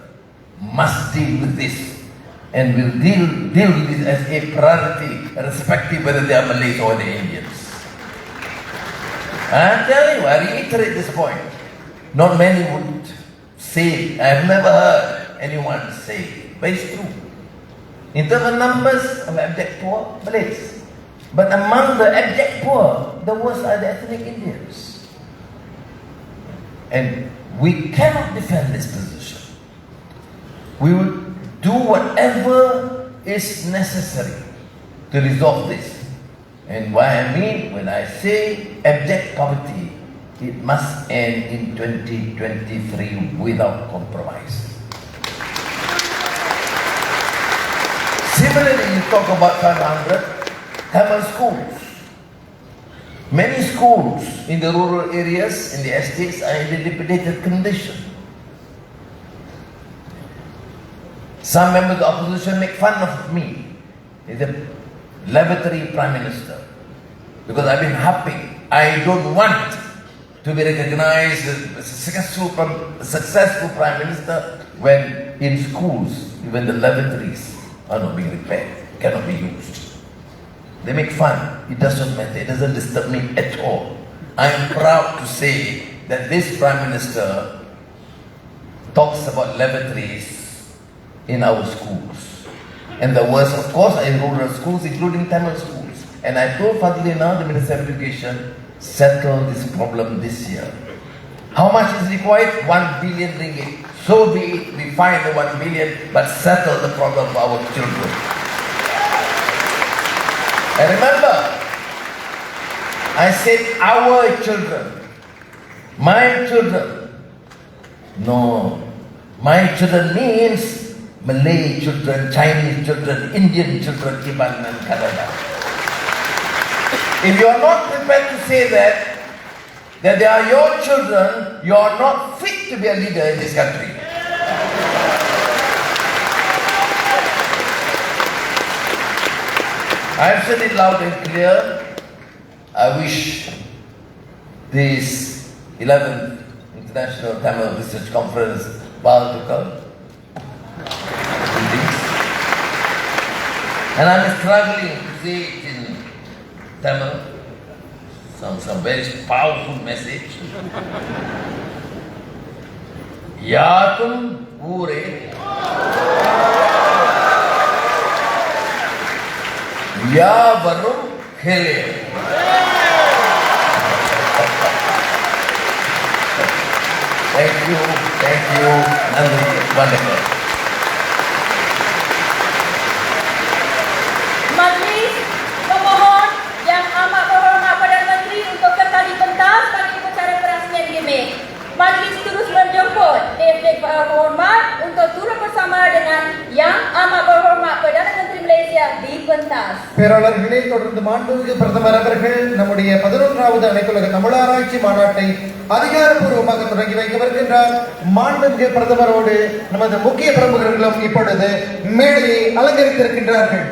must deal with this, and will deal with this as a priority, irrespective whether they are Malays or the Indians. I'm telling you, I reiterate this point. Not many would say, I've never heard anyone say, but it's true. In terms of numbers of abject poor, Malays. But among the abject poor, the worst are the ethnic Indians. And we cannot defend this position. We will do whatever is necessary to resolve this. And what I mean when I say abject poverty, it must end in 2023 without compromise. Similarly, you talk about 500, Tamil schools. Many schools in the rural areas, in the estates, are in dilapidated condition. Some members of the opposition make fun of me, the lavatory prime minister, because I've been harping. I don't want to be recognized as a successful prime minister when in schools, even the lavatories are not being repaired, cannot be used. They make fun. It doesn't matter. It doesn't disturb me at all. I am proud to say that this prime minister talks about lavatories in our schools. And the worst, of course, are in rural schools, including Tamil schools. And I told Fadli now, the Minister of Education, settle this problem this year. How much is required? 1 billion ringgit. So be it, we find the 1 billion, but settle the problem for our children. And remember, I said our children, my children. No, my children means Malay children, Chinese children, Indian children, Iban and Canada. If you are not prepared to say that they are your children, you are not fit to be a leader in this country. I have said it loud and clear. I wish this 11th International Tamil Research Conference well to come. And I'm struggling to say it in Tamil, some very powerful message. Yakum ure, yavarum hele. Thank you, Nandri, wonderful. Majlis memohon Yang Amat Berhormat Perdana Menteri untuk kembali pentas bagi upacara perasmian GMA. Majlis terus menjemput Yang Berhormat untuk turut bersama dengan Yang Amat Berhormat Perdana Menteri Malaysia di pentas. பேராளர்களே, தொடர்ந்து மாண்புமிகு பிரதமர் அவர்கள் நம்முடைய 11வது அனைத்துலக தமிழாராய்ச்சி மாநாட்டை அதிகாரப்பூர்வமாக தொடங்கி வைக்கவிருக்கின்றார். மாண்புமிகு பிரதமரோடு நமது முக்கிய பிரமுகர்களும் இப்பொழுது மேடையை அலங்கரித்திருக்கின்றார்கள்.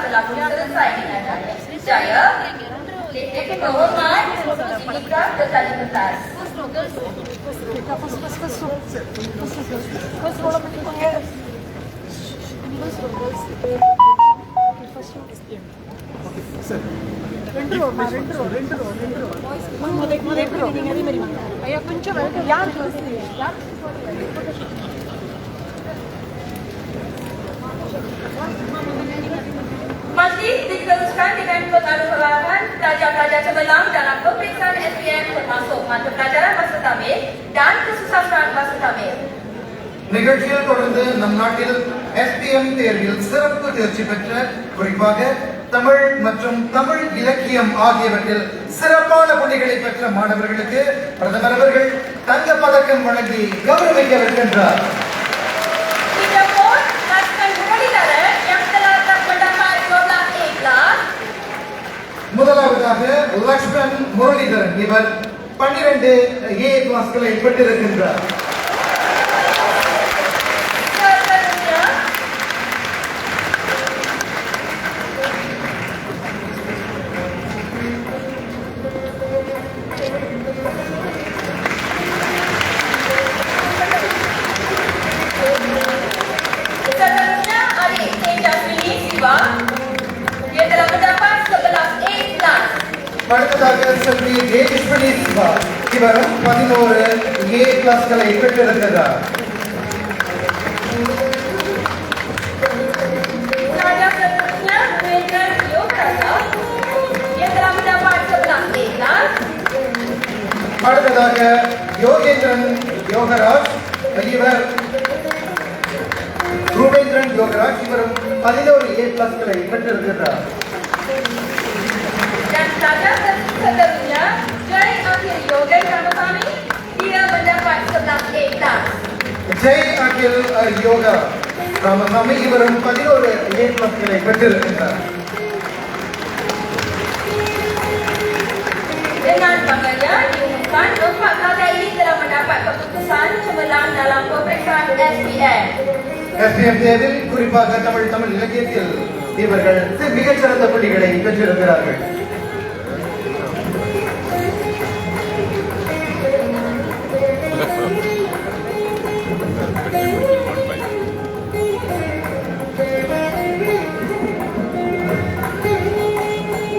telah pun selesai dengan Jaya. Yang Berhormat Sinika ke tali pentas. అయ్యా కొంచెం యాన్ చూసి Majlis diteruskan dengan pengaruhan pelajar-pelajar cemerlang dalam pemeriksaan SPM termasuk mata pelajaran masa tamil dan kesusastraan masa tamil. நிகழ்ச்சியில் தொடர்ந்து நம் நாட்டில் எஸ்பிஎம் தேர்வில் சிறப்பு தேர்ச்சி பெற்ற குறிப்பாக தமிழ் மற்றும் தமிழ் இலக்கியம் ஆகியவற்றில் சிறப்பான புள்ளிகளை பெற்ற மாணவர்களுக்கு பிரதமர் அவர்கள் தங்க பதக்கம் வழங்கி கௌரவிக்கவிருக்கின்றார். Kita pun pasukan Muradidara yang telah mendapat 12 A+. முதலாவதாக லக்ஷ்மண் முரளிதரன் இவர் 12 ஏ கிளாஸ்களை பெற்றிருக்கின்றார். Seterusnya, seterusnya adik Tejaswini Siva. Dia telah mendapat 11 A+. அடுத்ததாக செல்வி தேஜஸ்வனி சிவா இவரும் 11 ஏ கிளாஸ்களை பெற்றிருக்கிறார். Sahaja seterusnya Wendran Yogarasa. Dia telah mendapat 11 A+. அடுத்ததாக யோகேந்திரன் யோகராஜ் இவர் ரூபேந்திரன் யோகராஜ் இவரும் 11 ஏ கிளாஸ்களை பெற்றிருக்கிறார். Dan sahaja seterusnya Jai Akhil Yoga Ramasamy. Dia mendapat 11 A+. Jai அகில் யோகா ராமசாமி இவரும் 11 ஏ கிளாஸ்களை பெற்றிருக்கிறார். Dengan bangganya diumumkan 4 pelajar ini telah mendapat keputusan cemerlang dalam pemeriksaan SPM. SPM தேர்வில் குறிப்பாக தமிழ் இலக்கியத்தில் இவர்கள் மிகச்சிறந்த புள்ளிகளை பெற்றிருக்கிறார்கள்.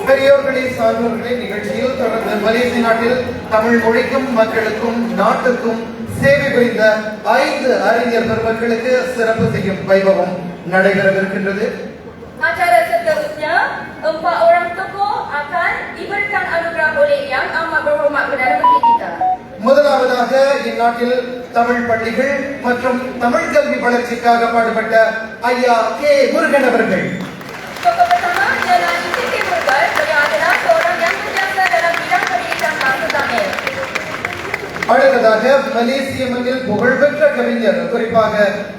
பெரியோர்களே சார்ந்தவர்களே நிகழ்ச்சியில் தொடர்ந்து மலேசிய நாட்டில் தமிழ் மொழிக்கும் மக்களுக்கும் நாட்டுக்கும் சேவை புரிந்த 5 அறிஞர் பெருமக்களுக்கு சிறப்பு செய்யும் வைபவம் நடைபெறவிருக்கின்றது. Acara seterusnya 4 orang tokoh akan diberikan anugerah oleh Yang Amat Berhormat Perdana Menteri kita. முதலாவதாக இந்நாட்டில் தமிழ் பள்ளிகள் மற்றும் தமிழ் கல்வி வளர்ச்சிக்காக பாடுபட்ட ஐயா கே முருகன் அவர்கள். Tokoh pertama ialah Iti K. Murugan. Beliau adalah seorang yang berjasa dalam bidang pendidikan bahasa Tamil. அடுத்ததாக மலேசிய மண்ணில் புகழ்பெற்ற கவிஞர் குறிப்பாக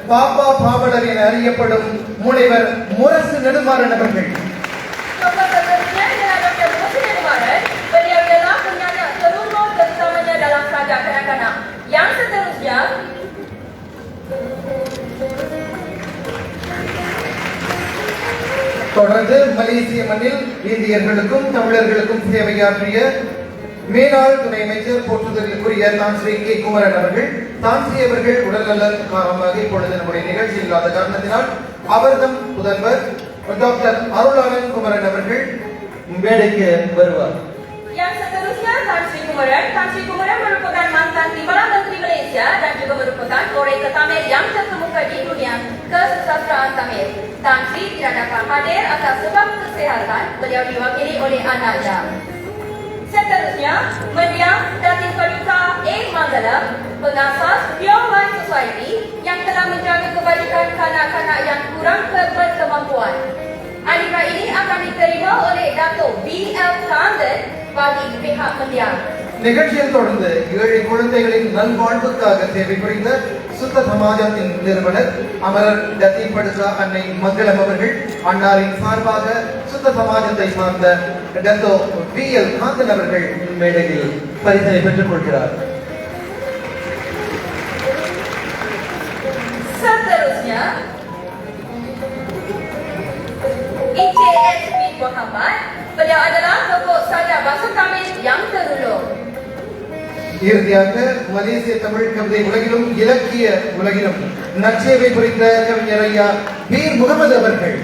பாப்பா பாவலர் என அறியப்படும் முனைவர் முரசு நெடுமாறன் அவர்கள். Tokoh seterusnya ialah Dr. Musi Nedimaran. Beliau ialah penyanyi terunur terutamanya dalam saga kanak-kanak. Yang seterusnya தொடர்ந்து மலேசிய மண்ணில் இந்தியர்களுக்கும் தமிழர்களுக்கும் சேவையாற்றிய மேலாள் துணை அமைச்சர் போற்றுதலுக்குரிய தான் ஸ்ரீ கே குமரன் அவர்கள். தான்ஸ்ரீ அவர்கள் உடல்நலன் காரணமாக இப்பொழுது நம்முடைய நிகழ்ச்சி இல்லாத காரணத்தினால் அவர்தம் புதல்வர் டாக்டர் அருளாளன் குமரன் அவர்கள் மேடைக்கு வருவார். Yang seterusnya Tan Sri Kumaran. Tan Sri Kumaran merupakan mantan Timbalan Menteri Malaysia dan juga merupakan orator Tamil yang terkemuka di dunia kesusastraan Tamil. Tan Sri tidak dapat hadir atas sebab kesihatan. Beliau diwakili oleh anaknya. Seterusnya, Mendiang Datin Paduka A. Mangalam, pengasas Pure Life Society yang telah menjaga kebajikan kanak-kanak yang kurang berkemampuan. Anugerah ini akan diterima oleh Dato' B.L. Kandan bagi pihak Mendiang. நிகழ்ச்சியில் தொடர்ந்து 7 குழந்தைகளின் நல்வாழ்வுக்காக சேவை புரிந்த சுத்த சமாஜத்தின் நிறுவனர் அமரர் டத்தீன் படுகா அன்னை மங்களம் அவர்கள் அன்னாரின் சார்பாக சுத்த சமாஜத்தை சார்ந்த டத்தோ B.L. காந்தன் அவர்கள் மேடையில் பரிசனை பெற்றுக் கொள்கிறார். Seterusnya, ICSP Muhammad. Beliau adalah tokoh saja bahasa Tamil yang terulung. இறுதியாக மலேசிய தமிழ் கவிதை உலகிலும் இலக்கிய உலகிலும் நற்சேவை புரிந்த கவிஞர் ஐயா பீர் முகமது அவர்கள்.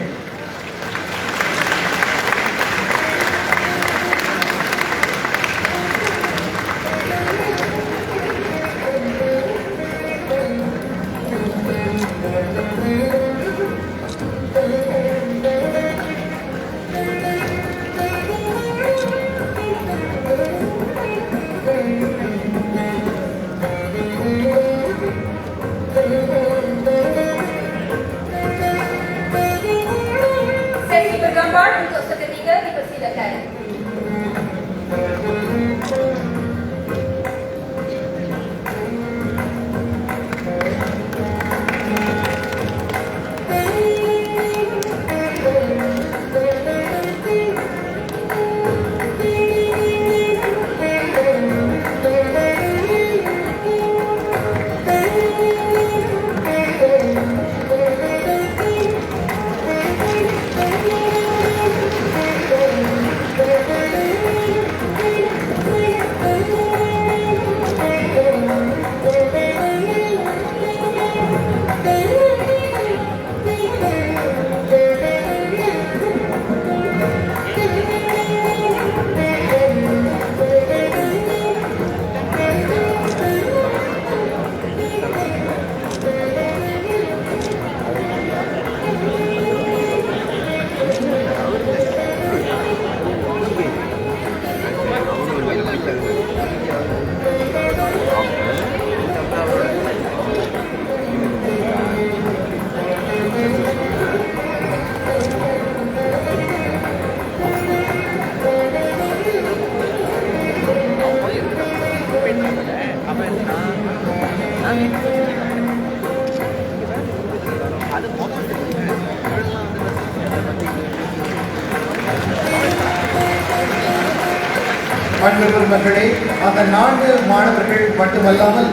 அன்பு பெருமக்களே, அந்த 4 மாணவர்கள் மட்டுமல்லாமல்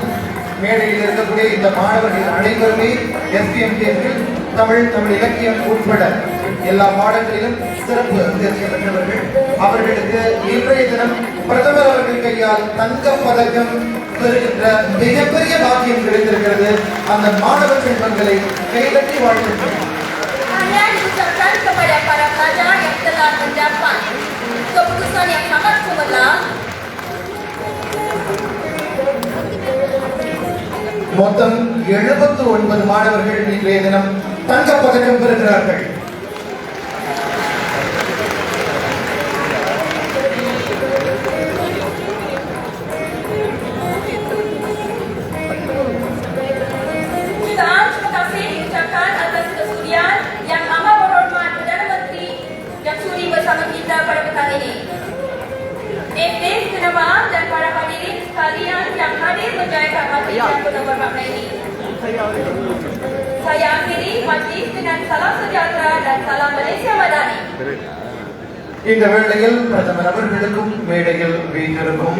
மேடையில் இருக்கக்கூடிய இந்த மாணவர்கள் அனைவருமே எஸ்பிஎம் தேர்வில் தமிழ் இலக்கியம் உட்பட எல்லா பாடங்களிலும் சிறப்பு தேர்ச்சி பெற்றவர்கள். அவர்களுக்கு இன்றைய தினம் பிரதமர் அவர்கள் கையால் தங்கப் பதக்கம் பெறுகின்ற மிகப்பெரிய பாக்கியம் கிடைத்திருக்கிறது. அந்த மாணவ செல்வங்களை கைதட்டி வாழ்த்துகிறேன். Hanya diucapkan kepada para pelajar yang telah mendapat keputusan yang sangat cemerlang. மொத்தம் 79 மாணவர்கள் இன்றைய தினம் தங்கப் பதக்கம் பெறுகிறார்கள். Jutaan terima kasih diucapkan atas kesudian yang amat berhormat Perdana Menteri yang sudi bersama kita pada petang ini. Etis, kenamaan dan para hadirin sekalian yang hadir menjayakan majlis yang penuh bermakna ini. Saya akhiri majlis dengan salam sejahtera dan salam Malaysia Madani. இந்த வேளையில் பிரதமர் அவர்களுக்கும் மேடையில் வீட்டிற்கும்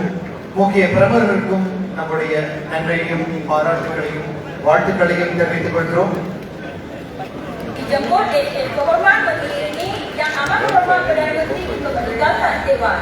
முக்கிய பிரமுகர்களுக்கும் நம்முடைய நன்றியையும் பாராட்டுகளையும் வாழ்த்துக்களையும் தெரிவித்துக் கொள்கிறோம். Dijemput Etis kehormat bagi ini yang amat berhormat Perdana Menteri untuk meninggalkan Dewan.